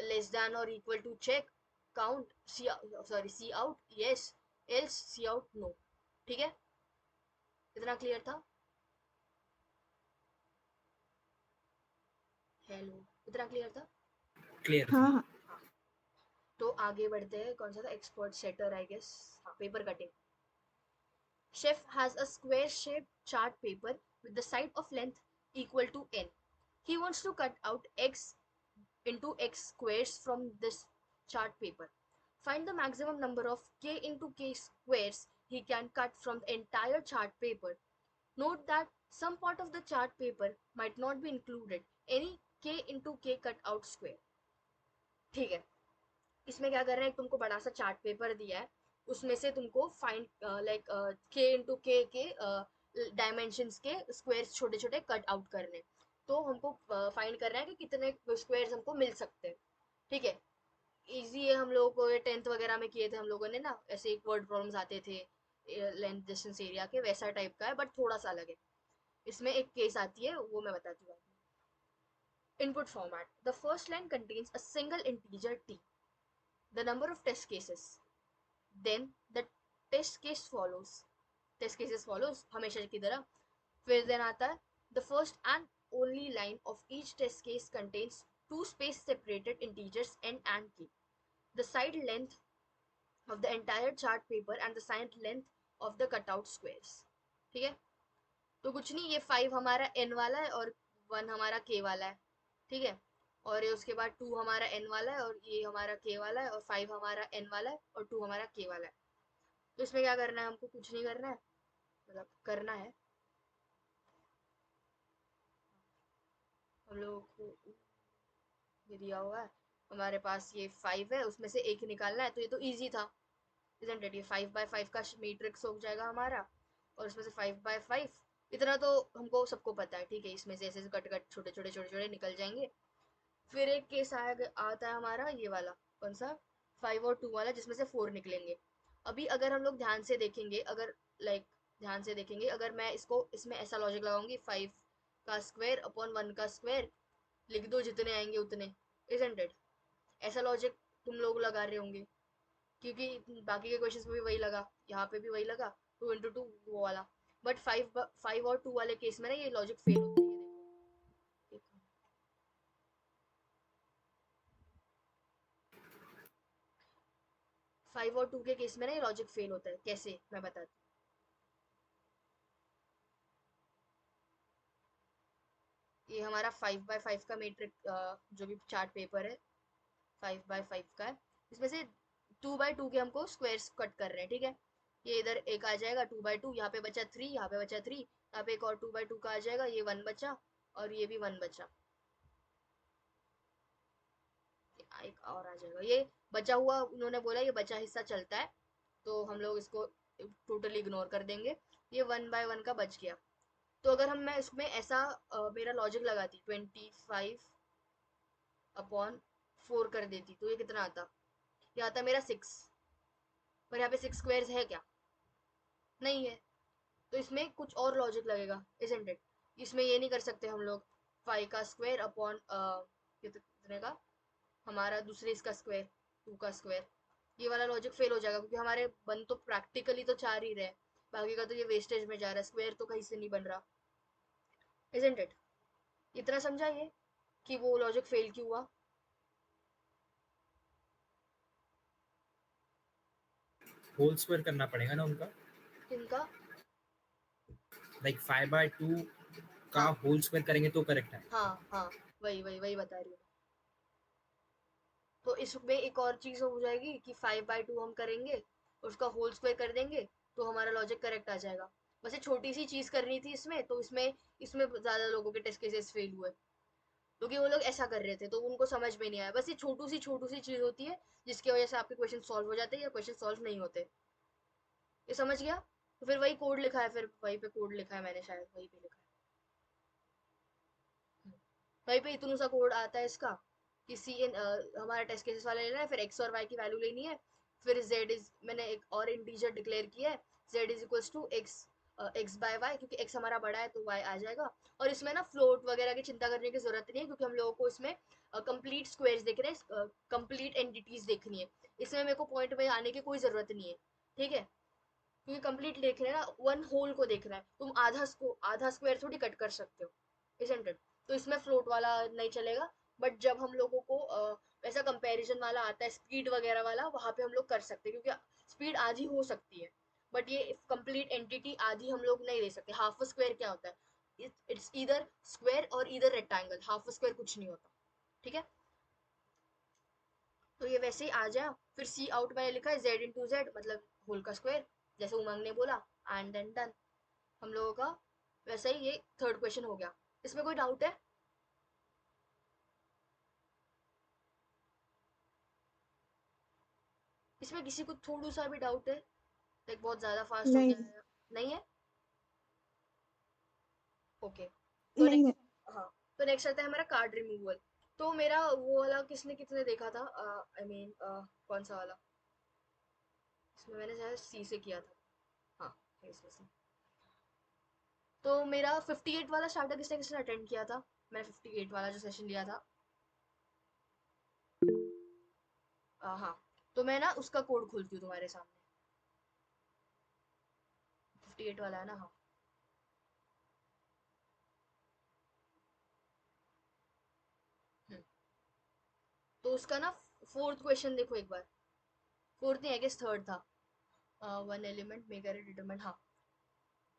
Speaker 1: लेस देन और equal to check, count C out yes, else C out no. ठीक है, इतना क्लियर था? हेलो, इतना क्लियर था?
Speaker 3: क्लियर था।
Speaker 4: हाँ हाँ
Speaker 1: हाँ, तो आगे बढ़ते हैं। कौन सा था? Expert setter I guess. हाँ, paper cutting. Chef has a square shaped chart paper with the side of length equal to n. He wants to cut out x into x squares from this chart paper. Find the maximum number of k into k squares he can cut from the entire chart paper. Note that some part of the chart paper might not be included any k into k cut out square. ठीक है, इसमें क्या कर रहे हैं, तुमको बड़ा सा चार्ट पेपर दिया है, उसमें से तुमको फाइंड लाइक के इंटू के डायमेंशंस के स्क्वायर्स छोटे छोटे कट आउट करने। तो हमको फाइंड करना है कि कितने स्क्वायर्स हमको मिल सकते हैं। ठीक है, इजी है। हम लोगों को ये 10th वगैरह में किए थे हम लोगों ने ना, ऐसे एक वर्ड प्रॉब्लम्स आते थे लेंथ डिस्टेंस एरिया के, वैसा टाइप का है बट थोड़ा सा अलग है। इसमें एक केस आती है, वो मैं बताती हूँ। Input format, the first line contains a single integer t, the number of test cases, then the test cases follows हमेशा की तरह। फिर then आता है the first and only line of each test case contains two space separated integers n and k, the side length of the entire chart paper and the side length of the cutout squares। ठीक है, तो कुछ नहीं, ये 5 हमारा n वाला है और 1 हमारा k वाला है। ठीक है, और ये उसके बाद 2 हमारा n वाला है और ये हमारा k वाला है, और 5 हमारा n वाला है और 2 हमारा k वाला है। तो इसमें क्या करना है, हमको कुछ नहीं करना है, मतलब करना है हम लोगों को, ये दिया हुआ है हमारे पास, ये 5 है, उसमें से एक निकालना है। तो ये तो इजी था, इजंट इट? ये 5 बाय 5 का मैट्रिक्स हो जाएगा हमारा, और उसमें से 5 बाय 5 इतना तो हमको सबको पता है। ठीक है, इसमें से ऐसे कट कट छोटे छोटे छोटे छोटे निकल जाएंगे। फिर एक केस आता है हमारा ये वाला, कौन सा? 5 और 2 वाला, जिसमें से 4 निकलेंगे। अभी अगर हम लोग ध्यान से देखेंगे, अगर लाइक ध्यान से देखेंगे, अगर मैं इसको इसमें ऐसा लॉजिक लगाऊंगी, 5 का स्क्वायर अपॉन 1 का स्क्वायर, लिख दो जितने आएंगे उतने, इजंट इट? ऐसा लॉजिक तुम लोग लगा रहे होंगे, क्योंकि बाकी के क्वेश्चंस में भी वही लगा, यहाँ पे भी वही लगा, 2 इंटू 2 वो वाला। बट 5 और 2 वाले केस में ना ये लॉजिक फेल होता है। ये देखो, 5 और 2 के केस में ना ये लॉजिक फेल होता है। कैसे, मैं बताती हूँ। ये हमारा 5 बाय 5 का मैट्रिक जो भी चार्ट पेपर है 5 बाय 5 का है, इसमें से 2 बाय 2 के हमको स्क्वायर्स कट कर रहे हैं। ठीक है, ये इधर एक आ जाएगा 2 बाय 2, यहाँ पे बचा 3, यहाँ पे बचा 3, यहाँ पे एक और 2 बाय 2 का आ जाएगा, ये 1 बचा और ये भी 1 बचा, एक और आ जाएगा। ये बचा हुआ, उन्होंने बोला ये बचा हिस्सा चलता है, तो हम लोग इसको टोटली इग्नोर कर देंगे। ये 1 बाय 1 का बच गया। तो अगर मैं इसमें ऐसा मेरा लॉजिक लगाती 25 अपॉन 4 कर देती, तो ये कितना आता? ये आता मेरा 6। पर यहाँ पे 6 स्क्वायर्स है क्या? नहीं है। तो इसमें कुछ और लॉजिक लगेगा, इजंट इट? इसमें ये नहीं कर सकते हम लोग 5 का स्क्वायर अपॉन कितने का, हमारा दूसरे इसका स्क्वायर 2 का स्क्वायर। ये वाला लॉजिक फेल हो जाएगा, क्योंकि हमारे बन तो प्रैक्टिकली तो 4 ही रहे, बाकी का तो ये वेस्टेज में जा रहा है, स्क्वायर तो कहीं से नहीं बन रहा, इजंट इट? इतना समझा ये कि वो लॉजिक फेल क्यों हुआ?
Speaker 3: होल स्क्वायर करना पड़ेगा ना उनका,
Speaker 1: इनका
Speaker 3: लाइक 5/2 का
Speaker 1: हाँ
Speaker 3: होल स्क्वायर करेंगे तो करेक्ट है।
Speaker 1: हाँ हाँ, वही वही वही बता रही हूँ। तो इसमें एक और चीज हो जाएगी कि 5/2 हम करेंगे, उसका होल स्क्वायर कर देंगे, तो हमारा लॉजिक करेक्ट आ जाएगा। बस ये छोटी सी चीज करनी थी इसमें, तो इसमें इसमें ज्यादा लोगों के टेस्ट केसेस फेल हुए, क्योंकि वो लोग ऐसा कर रहे थे तो उनको समझ में नहीं आया। बस ये छोटू सी चीज होती है जिसकी वजह से आपके क्वेश्चन सॉल्व हो जाते हैं या क्वेश्चन सॉल्व नहीं होते। ये समझ गया? तो फिर वही कोड लिखा है, फिर वहीं पे कोड लिखा है मैंने, शायद वहीं पे लिखा है। वहीं पे इतना सा कोड आता है इसका कि सी इन हमारा टेस्ट केसेस वाला लेना है, फिर एक्स और वाई की वैल्यू लेनी है, फिर जेड इज, मैंने एक और इंटीजर डिक्लेयर किया है, Z is equals to X x by y, क्योंकि x हमारा बड़ा है तो y आ जाएगा। और इसमें ना फ्लोट वगैरह की चिंता करने की जरूरत नहीं है, क्योंकि हम लोगों को इसमें कंप्लीट स्क्वायर्स देख रहे हैं, कंप्लीट एंटिटीज देखनी है। इसमें मेरे को पॉइंट में आने की कोई जरूरत नहीं है, ठीक है, क्योंकि कंप्लीट देख रहे हैं ना, वन होल को देख रहा है। तुम आधा स्क्वायर थोड़ी कट कर सकते हो, इजंट इट? तो इसमें फ्लोट वाला नहीं चलेगा। बट जब हम लोगों को ऐसा कंपैरिजन वाला आता है, स्पीड वगैरह वाला, वहां पे हम लोग कर सकते हैं, क्योंकि स्पीड आधी हो सकती है, बट ये कंप्लीट एंटिटी आधी हम लोग नहीं दे सकते। हाफ स्क्वायर क्या होता है? इट्स ईदर स्क्वायर और ईदर रेक्टेंगल, हाफ स्क्वायर कुछ नहीं होता, ठीक है। तो ये वैसे ही आ जाए। फिर सी आउट मैंने लिखा है जेड इंटू जेड, मतलब होल का स्क्वायर, जैसे उमंग ने बोला, एंड देन डन हम लोगों का। वैसे ही ये थर्ड क्वेश्चन हो गया। इसमें कोई डाउट है? इसमें किसी को थोड़ा सा भी डाउट है? लाइक बहुत ज्यादा फास्ट हो
Speaker 4: नहीं
Speaker 1: गया है? नहीं है? ओके। तो
Speaker 4: नहीं है।
Speaker 1: नेक्स्ट, हाँ, तो नेक्स्ट आता है हमारा कार्ड रिमूवल। तो मेरा वो वाला किसने कितने देखा था, आई मीन कौन सा वाला? इसमें मैंने शायद सी से किया था, हाँ, इसमें से। तो मेरा 58 वाला स्टार्टर किसने किसने अटेंड किया था? मैं 58 वाला जो सेशन लिया था, हाँ, तो मैं ना उसका कोड खोलती हूँ तुम्हारे सामने। 58 वाला है ना, हाँ। हम्म, तो उसका ना फोर्थ क्वेश्चन देखो एक बार। फोर्थ नहीं, आई गेस थर्ड था। वन एलिमेंट मेक अरे डिटरमाइन, हाँ।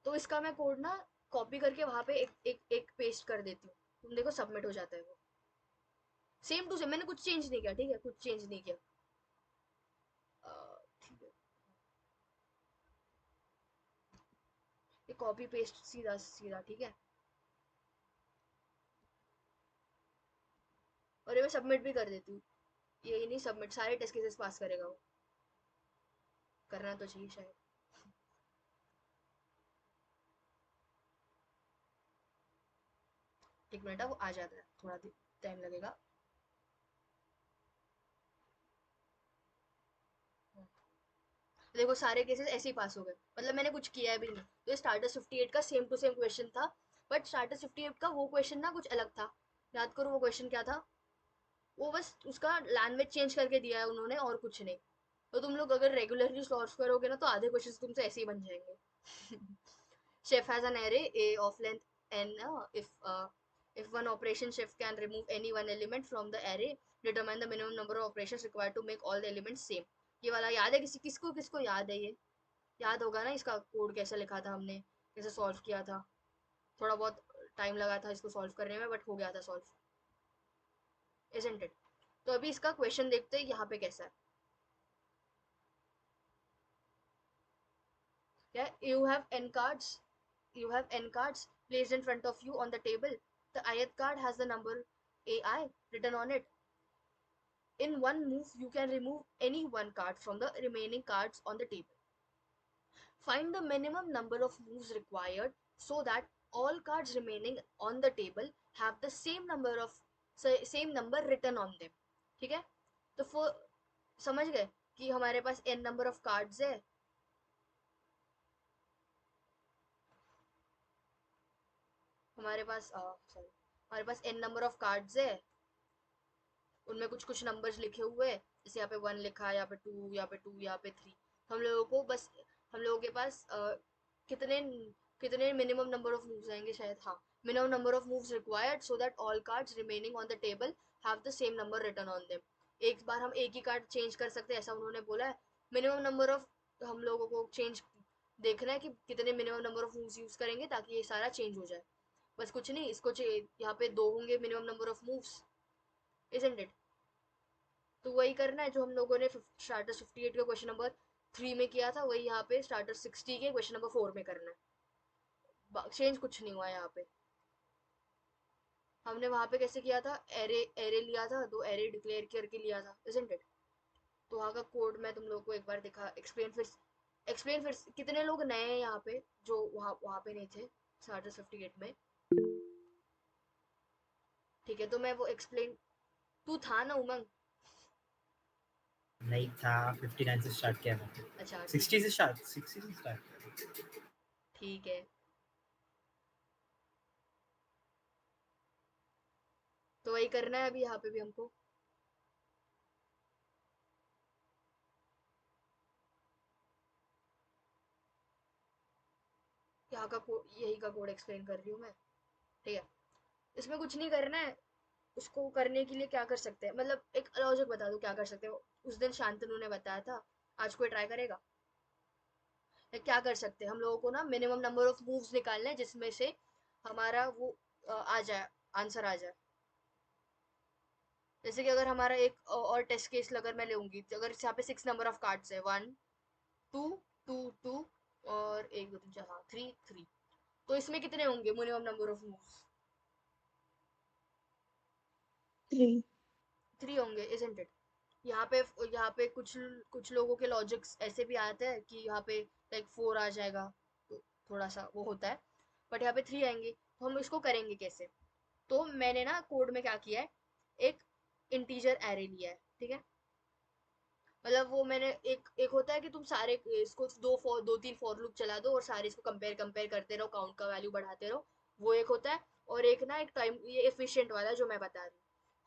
Speaker 1: तो इसका मैं कोड ना कॉपी करके वहां पे एक पेस्ट कर देती हूँ। तुम देखो सबमिट हो जाता है वो, सेम टू सेम। मैंने कुछ चेंज नहीं किया, ठीक है, कुछ चेंज नहीं किया। ठीक है, ये कॉपी पेस्ट सीधा सीधा, ठीक है। और ये मैं सबमिट भी कर देती हूँ। ये नहीं, सबमिट सारे टेस्ट केसेस पास करेगा वो। करना तो चाहिए शायद। एक मिनट, वो आ जाता है, थोड़ा टाइम लगेगा। देखो सारे केसेस ऐसे ही पास हो गए, मतलब मैंने कुछ किया भी नहीं। तो ये स्टार्टस 58 का सेम टू सेम क्वेश्चन था। बट स्टार्टस 58 का वो क्वेश्चन ना कुछ अलग था। याद करो वो क्वेश्चन क्या था? वो बस उसका लैंग्वेज चेंज करके दिया है उन्होंने, और कुछ नहीं। तो तुम लोग अगर रेगुलरली सॉल्व करोगे ना, तो आधे क्वेश्चन तुमसे ऐसे ही बन जाएंगे। chef has an array a of length n, if one operation chef can remove any one element from the array, determine the minimum number of operations required to make all the elements same। ये वाला याद है? किसको किसको याद है ये? याद होगा ना इसका कोड कैसे लिखा था हमने, कैसे सॉल्व किया था? थोड़ा बहुत टाइम लगा था इसको सॉल्व करने में, बट हो गया था सॉल्व, इजंट इट? तो अभी इसका क्वेश्चन देखते हैं यहाँ पे कैसा है। Yeah, you have n cards placed in front of you on the table. The ith card has the number AI written on it. In one move, you can remove any one card from the remaining cards on the table. Find the minimum number of moves required so that all cards remaining on the table have the same number written on them. ठीक है? तो समझ गए कि हमारे पास n number of cards है। हमारे पास सॉरी, हमारे पास n नंबर ऑफ कार्ड्स है। उनमें कुछ कुछ नंबर्स लिखे हुए हैं, जैसे यहाँ पे 1 लिखा है, यहाँ पे 2, यहाँ पे 2, यहाँ पे 3। हम लोगों को बस, हम लोगों के पास कितने कितने मिनिमम नंबर ऑफ मूव्स आएंगे शायद, हाँ, minimum number of moves required so that all cards remaining on the table have the same number written on them. एक बार हम एक ही कार्ड चेंज कर सकते हैं, ऐसा उन्होंने बोला है। मिनिमम नंबर ऑफ, हम लोगों को चेंज देखना है कि कितने minimum number of moves use करेंगे ताकि ये सारा चेंज हो जाए। बस कुछ नहीं, इसको यहाँ पे 2 होंगे minimum number of moves, isn't it? तो वही करना है जो हम लोगों ने स्टार्टर 58 के क्वेश्चन नंबर 3 में किया था, वही यहाँ पे स्टार्टर 60 के क्वेश्चन नंबर 4 में करना है। चेंज कुछ नहीं हुआ है यहाँ पे। हमने वहां पे कैसे किया था, एरे एरे लिया था, 2 एरे डिक्लेयर करके लिया था, इजंट इट? तो वहाँ का कोड मैं तुम लोगों को एक बार दिखा, एक्सप्लेन फिर कितने लोग नए हैं यहाँ पे जो वहाँ वहाँ पे नहीं थे स्टार्टर 58 में? ठीक है, तो मैं वो एक्सप्लेन, तू था ना उमंग?
Speaker 3: नहीं था, 59 से स्टार्ट किया था।
Speaker 1: अच्छा, ठीक
Speaker 3: 60 से स्टार्ट 60 से स्टार्ट किया।
Speaker 1: ठीक है, तो वही करना है अभी यहाँ पे भी हमको। यहाँ का कोड, यही का कोड एक्सप्लेन कर रही हूँ मैं, ठीक है। इसमें कुछ नहीं करना है। उसको करने के लिए क्या कर सकते हैं, मतलब एक लॉजिक बता दो क्या कर सकते हो। उस दिन शांतनु ने बताया था, आज कोई ट्राई करेगा? या क्या कर सकते हैं हम लोगों को ना, मिनिमम नंबर ऑफ मूव्स निकालने हैं जिसमें से हमारा वो आ जाए, आंसर आ जाए। जैसे कि अगर हमारा एक और टेस्ट केस अगर मैं लूंगी, तो अगर यहाँ पे 6 नंबर ऑफ कार्ड्स है, 1 2 2 2 और 1 2 3 4, हाँ 3 3, तो इसमें कितने होंगे मिनिमम नंबर ऑफ मूव्स?
Speaker 4: 3.
Speaker 1: 3 होंगे, इजंट इट? यहाँ पे, यहाँ पे कुछ कुछ लोगों के लॉजिक्स ऐसे भी आते हैं कि यहाँ पे लाइक 4 आ जाएगा, तो थोड़ा सा वो होता है, बट यहाँ पे 3 आएंगे, तो हम इसको करेंगे कैसे? तो मैंने ना कोड में क्या किया है, एक इंटीजर एरे लिया है, ठीक है। मतलब वो मैंने एक एक होता है कि तुम सारे इसको दो तीन फॉर लूप चला दो और सारे इसको कंपेयर कंपेयर करते रहो, काउंट का वैल्यू बढ़ाते रहो, वो एक होता है। और एक ना एक टाइम, ये एफिशिएंट वाला जो मैं बता रही हूँ,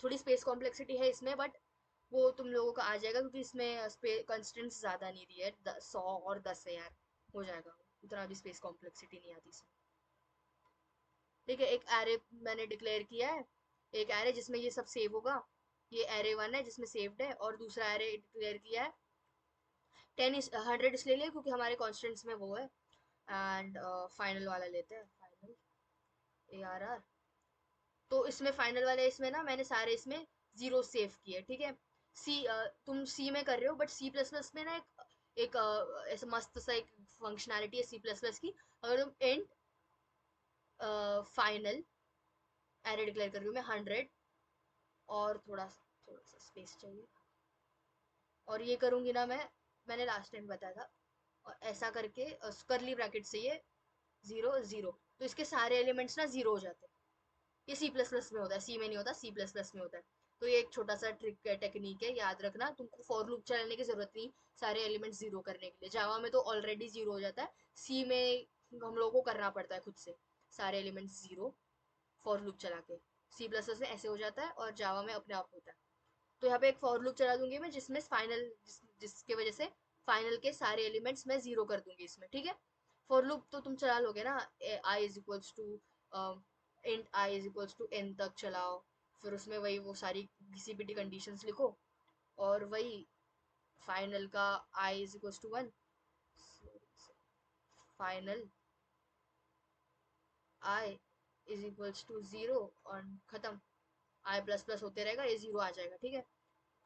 Speaker 1: थोड़ी स्पेस कॉम्प्लेक्सिटी है इसमें, बट वो तुम लोगों का आ जाएगा क्योंकि इसमें कंस्टेंट्स ज्यादा नहीं दिए है, 100 और 10 है यार, हो जाएगा, उतना भी स्पेस कॉम्प्लेक्सिटी नहीं आती इसमें। ठीक है, एक एरे मैंने डिक्लेयर किया है, एक एरे जिसमें ये सब सेव होगा, ये एरे 1 है जिसमें सेव्ड है, और दूसरा एरे डिक्लेयर किया है 100 इसलिए लिया क्योंकि हमारे कॉन्स्टेंट्स में वो है। एंड फाइनल वाला लेते हैं, फाइनल ARR। तो इसमें फाइनल वाले इसमें ना मैंने सारे इसमें जीरो सेव किए, ठीक है। सी, तुम सी में कर रहे हो, बट सी प्लस प्लस में ना एक ऐसा मस्त सा एक फंक्शनैलिटी है सी प्लस प्लस की। अगर तुम एंड फाइनल एरे डिक्लेयर कर रही हूँ मैं 100, और थोड़ा सा स्पेस चाहिए, और ये करूंगी ना मैं, मैंने लास्ट टाइम बताया था, और ऐसा करके करली ब्रैकेट से ये 0 0, तो इसके सारे एलिमेंट्स ना 0 हो जाते हैं। ये सी प्लस प्लस में होता है, सी में नहीं होता, सी प्लस प्लस में होता है। तो ये एक छोटा सा ट्रिक है, टेक्निक है, याद रखना, तुमको फॉर लूप चलाने की जरूरत नहीं सारे एलिमेंट्स जीरो करने के लिए। जावा में तो ऑलरेडी जीरो हो जाता है, सी में हम लोगों को करना पड़ता है खुद से सारे एलिमेंट्स जीरो, फॉर लूप चला के। सी प्लस प्लस में ऐसे हो जाता है और जावा में अपने आप होता है। तो यहाँ पे एक फॉर लूप चला दूंगी मैं जिसमें फाइनल, जिसके वजह से फाइनल के सारे एलिमेंट्स मैं जीरो कर दूंगी इसमें, ठीक है। फॉर लूप तो तुम चला लोगे ना, I is equals to int I is equals to N तक चलाओ, फिर उसमें वही वो सारी सीपीटी कंडीशंस लिखो, और वही फाइनल का I is equals to 1, final I is equals to 0, और खत्म। आई प्लस प्लस होते रहेगा, ये 0 आ जाएगा, ठीक है।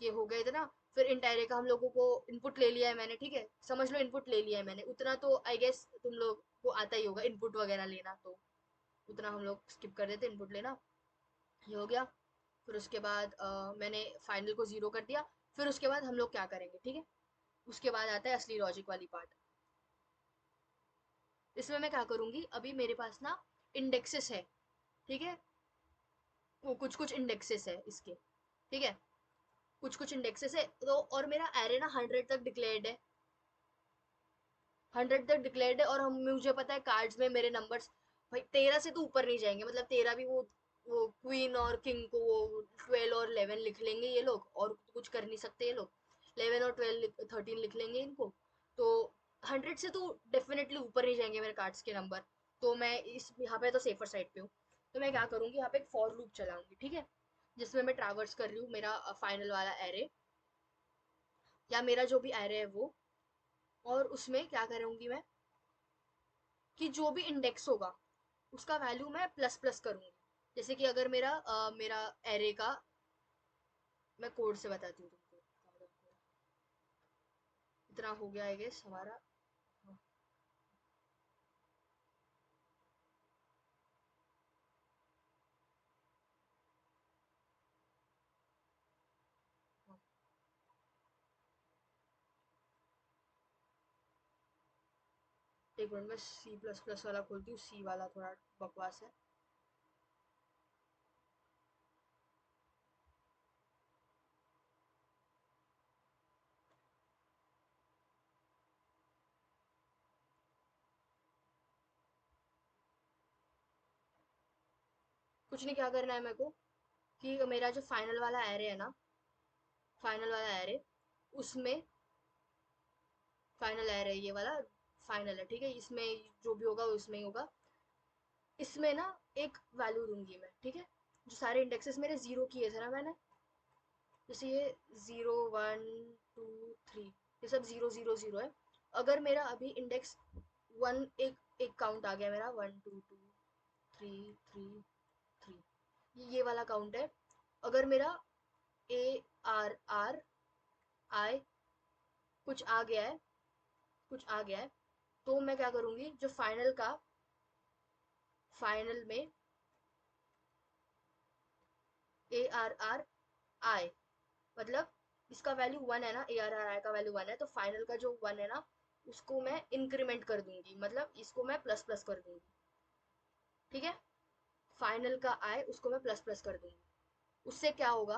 Speaker 1: ये हो गया इतना। फिर इंटायरे का हम लोगों को इनपुट ले लिया है मैंने, ठीक है, समझ लो इनपुट ले लिया है मैंने, उतना तो आई गेस तुम लोग को आता ही होगा इनपुट वगैरह लेना, तो उतना हम लोग स्किप कर देते इनपुट लेना। ये हो गया। फिर उसके बाद मैंने फाइनल को 0 कर दिया। फिर उसके बाद हम लोग क्या करेंगे, ठीक है, उसके बाद आता है असली लॉजिक वाली पार्ट। इसमें मैं क्या करूंगी, अभी मेरे पास ना इंडेक्सेस है, ठीक है, वो कुछ कुछ इंडेक्सेस है इसके, ठीक है, कुछ कुछ इंडेक्सेस है, तो और मेरा एरे ना 100 तक डिक्लेयर्ड है, 100 तक डिक्लेयर्ड है, और हम मुझे पता है कार्ड्स में मेरे नंबर्स भाई 13 से तो ऊपर नहीं जाएंगे, मतलब 13 भी वो क्वीन और किंग को वो 12 और 11 लिख लेंगे ये लोग, और कुछ कर नहीं सकते ये लोग, 11 और 12 13 लिख लेंगे इनको, तो 100 से तो डेफिनेटली ऊपर नहीं जाएंगे मेरे कार्ड्स के नंबर। तो मैं इस यहाँ पे तो सेफर साइड पे हूँ, तो मैं क्या करूँगी, यहाँ पे एक फॉर लूप चलाऊंगी, ठीक है, जिसमें मैं ट्रैवर्स कर रही हूँ मेरा फाइनल वाला एरे, या मेरा जो भी एरे है वो, और उसमें क्या करूँगी मैं कि जो भी इंडेक्स होगा उसका वैल्यू मैं प्लस प्लस करूंगी। जैसे कि अगर मेरा एरे का, मैं कोड से बताती हूँ तुमको, इतना हो गया आई गेस हमारा। हाँ, हाँ। एक मिनट में सी प्लस प्लस वाला खोलती हूँ, सी वाला थोड़ा बकवास है। कुछ नहीं, क्या करना है मेरे को कि मेरा जो फाइनल वाला एरे है ना, फाइनल वाला एरे, उसमें फाइनल एरे ये वाला फाइनल है, ठीक है, इसमें जो भी होगा वो इसमें ही होगा। इसमें ना एक वैल्यू दूंगी मैं, ठीक है, जो सारे इंडेक्सेस मेरे जीरो किए थे ना मैंने, जैसे ये 0 1 2 3, ये सब 0 0 0 है। अगर मेरा अभी इंडेक्स 1, एक काउंट आ गया मेरा, 1 2 2 3 3 3, ये वाला काउंट है। अगर मेरा ARR I कुछ आ गया है, कुछ आ गया है, तो मैं क्या करूंगी, जो फाइनल का, फाइनल में ARRI, मतलब इसका वैल्यू 1 है ना, ARRI का वैल्यू 1 है, तो फाइनल का जो 1 है ना, उसको मैं इंक्रीमेंट कर दूंगी, मतलब इसको मैं प्लस प्लस कर दूंगी, ठीक है, फाइनल का I उसको मैं प्लस प्लस कर दूंगी। उससे क्या होगा,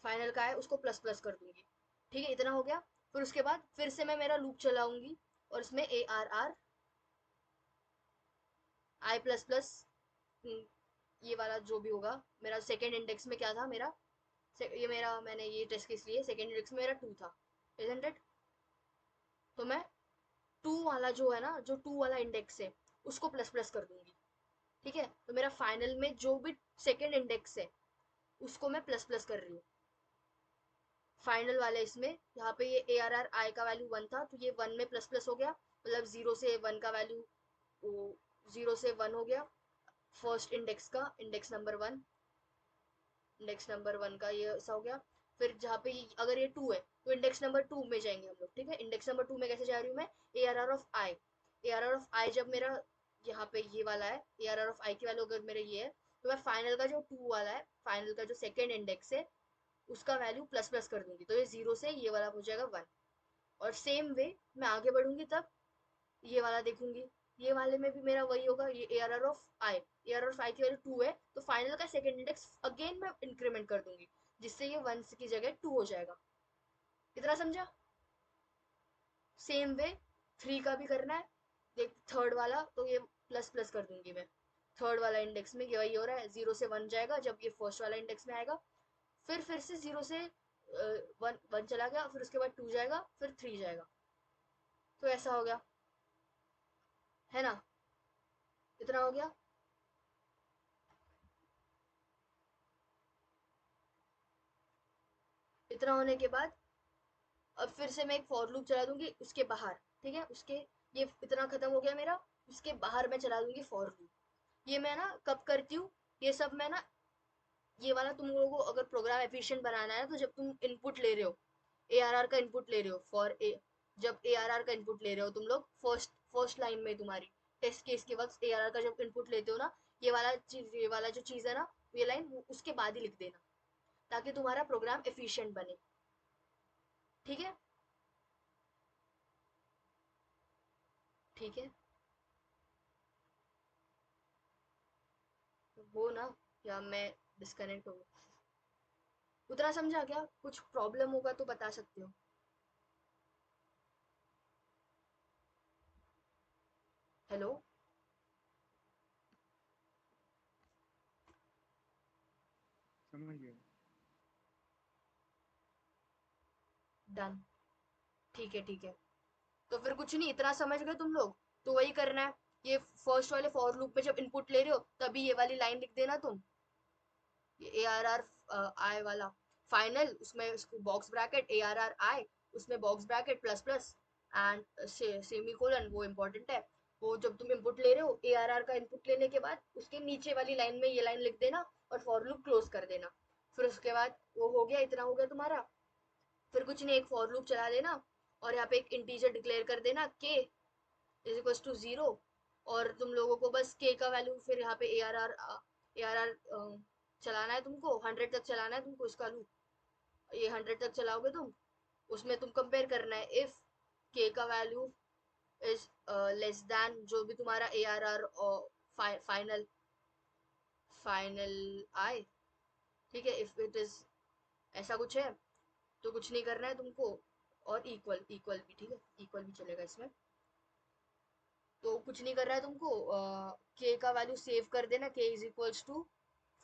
Speaker 1: फाइनल का I उसको प्लस प्लस कर दूंगी, ठीक है, इतना हो गया। फिर उसके बाद फिर से मैं मेरा लूप चलाऊंगी, और इसमें ARRI++, ये वाला जो भी होगा, मेरा सेकेंड इंडेक्स में क्या था मेरा, ये मेरा, मैंने ये टेस्ट केस लिए, सेकेंड इंडेक्स में मेरा 2 था, इजंट इट? तो मैं 2 वाला जो है ना, जो 2 वाला इंडेक्स है, उसको प्लस प्लस कर दूंगी, ठीक है, तो मेरा फाइनल में जो भी सेकेंड इंडेक्स है, उसको मैं प्लस प्लस कर रही हूँ फाइनल वाले इसमें। यहाँ पे ये ARRI का वैल्यू 1 था, तो ये 1 में प्लस प्लस हो गया, मतलब 0 से 1 का वैल्यू, 0 से 1 हो गया, फर्स्ट इंडेक्स का, इंडेक्स नंबर 1, इंडेक्स नंबर 1 का ये ऐसा हो गया। फिर जहाँ पे अगर ये 2 है, तो इंडेक्स नंबर 2 में जाएंगे हम लोग, ठीक है, इंडेक्स नंबर 2 में कैसे जा रही हूँ मैं, ARR ऑफ आई जब मेरा यहाँ पे ये वाला है, ARR की वैल्यू अगर मेरा ये है, तो मैं फाइनल का जो 2 वाला है, फाइनल का जो सेकेंड इंडेक्स है, उसका वैल्यू प्लस प्लस कर दूंगी, तो ये 0 से ये वाला हो जाएगा 1। और सेम वे मैं आगे बढ़ूंगी, तब ये वाला देखूंगी, ये वाले में भी मेरा वही होगा, ये ARR ऑफ आई की वैल्यू 2 है, तो फाइनल का सेकंड इंडेक्स अगेन मैं इंक्रीमेंट कर दूंगी, जिससे ये 1 की जगह 2 हो जाएगा। इतना समझा? सेम वे 3 का भी करना है, देख थर्ड वाला, तो ये प्लस प्लस कर दूंगी मैं, थर्ड वाला इंडेक्स में ये वही हो रहा है, 0 से 1 जाएगा जब ये फर्स्ट वाला इंडेक्स में आएगा, फिर से 0 से 1 चला गया, फिर उसके बाद 2 जाएगा, फिर 3 जाएगा, तो ऐसा हो गया, है ना, इतना हो गया। इतना होने के बाद अब फिर से मैं एक फॉर लूप चला दूंगी उसके बाहर, ठीक है, उसके, ये इतना खत्म हो गया मेरा, उसके बाहर मैं चला दूंगी फॉर लूप। ये मैं ना कब करती हूँ, ये सब मैं ना, ये वाला तुम लोगों को अगर प्रोग्राम एफिशिएंट बनाना है, तो जब तुम इनपुट ले रहे हो, ARR का इनपुट ले रहे हो फॉर ए, जब ARR का इनपुट ले रहे हो तुम लोग, फर्स्ट फर्स्ट लाइन में तुम्हारी टेस्ट केस के वक्त ARR का जब इनपुट लेते हो ना, ये वाला जो चीज है ना, ये लाइन उसके बाद ही लिख देना, ताकि तुम्हारा प्रोग्राम एफिशिएंट बने, ठीक है, ठीक है, वो ना, या मैं डिस्कनेक्ट हो गया, उतना समझा क्या, कुछ प्रॉब्लम होगा तो बता सकते हो। हेलो,
Speaker 2: समझ गया।
Speaker 1: डन, ठीक है, ठीक है, तो फिर कुछ नहीं, इतना समझ गए तुम लोग, तो वही करना है, ये फर्स्ट वाले फॉर लूप में जब इनपुट ले रहे हो, तभी ये वाली लाइन लिख देना तुम, ये ARR I वाला फाइनल, उसमें उसको बॉक्स ब्रैकेट ARRI, उसमें box bracket plus plus and semi colon, वो इम्पोर्टेंट है, वो जब तुम इनपुट ले रहे हो, ARR का इनपुट लेने के बाद उसके नीचे वाली लाइन में ये लाइन लिख देना, और फॉर लूप क्लोज कर देना। फिर उसके बाद वो हो गया, इतना हो गया तुम्हारा। फिर कुछ नहीं, एक फॉर लूप चला देना, और यहाँ पे एक इंटीजर डिक्लेयर कर देना k = 0, और तुम लोगों को बस k का वैल्यू फिर यहाँ पे ARR चलाना है, तुमको 100 तक चलाना है तुमको इसका लूप, ये 100 तक चलाओगे तुम, उसमें तुम कंपेयर करना है, इफ k का वैल्यू इज लेस देन जो भी तुम्हारा ARR और फाइनल फाइनल आई, ठीक है, इफ इट इज ऐसा कुछ है, तो कुछ नहीं करना है तुमको, और इक्वल इक्वल भी, ठीक है, इक्वल भी चलेगा इसमें, तो कुछ नहीं कर रहा है तुमको, के का वैल्यू सेव कर देना, के इज इक्वल्स टू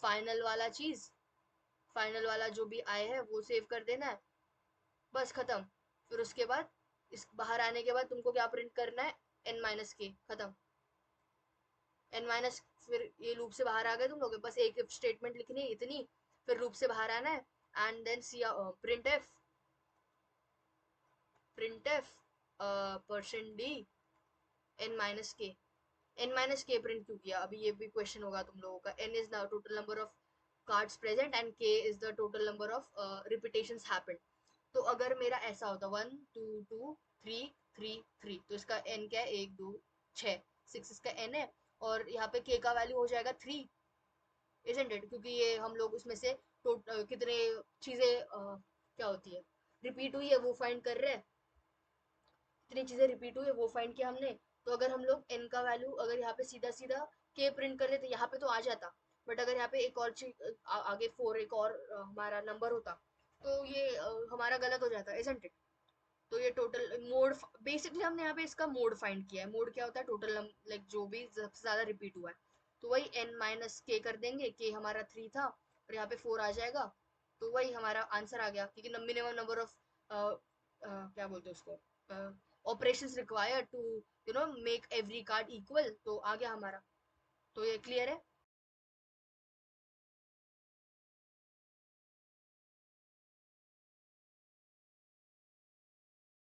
Speaker 1: फाइनल वाला चीज, फाइनल वाला जो भी आए है वो सेव कर देना है, बस खत्म। फिर उसके बाद इस बाहर आने के बाद तुमको क्या प्रिंट करना है, एन माइनस के, खत्म। एन माइनस, फिर ये लूप से बाहर आ गए तुम लोग, बस एक इफ स्टेटमेंट लिखनी है इतनी, फिर लूप से बाहर आना है, and then C printf, printf percent D N minus K. N minus K print क्यों किया, अभी ये भी क्वेश्चन होगा तुम लोगों का। N is the total number of cards present and K is the total number of repetitions happened. तो अगर मेरा ऐसा होता 1 2 2 3 3 3, तो इसका एन क्या है, 1 2 6 6 इसका एन है, और यहाँ पे के का वैल्यू हो जाएगा 3, इजंट इट, क्योंकि ये हम लोग उसमें से कितने चीजें क्या होती है, रिपीट हुई है वो फाइंड कर रहे हैं, कितनी चीजें रिपीट हुई है वो फाइंड किया हमने। तो अगर हम लोग एन का वैल्यू अगर यहाँ पे सीधा सीधा के प्रिंट कर देते, यहाँ पे तो आ जाता, बट अगर यहाँ पे एक और चीज आगे 4 एक और हमारा नंबर होता, तो ये हमारा गलत हो जाता, इजंट इट। तो ये टोटल मोड, बेसिकली हमने यहाँ पे इसका मोड फाइंड किया है। मोड क्या होता है, टोटल लाइक जो भी सबसे ज्यादा रिपीट हुआ है, तो वही एन माइनस के कर देंगे, के हमारा 3 था और यहाँ पे 4 आ जाएगा, तो वही हमारा आंसर आ गया, क्योंकि मिनिमम नंबर ऑफ क्या बोलते हैं उसको, operations required to make every card equal, तो आ गया हमारा। तो ये क्लियर है।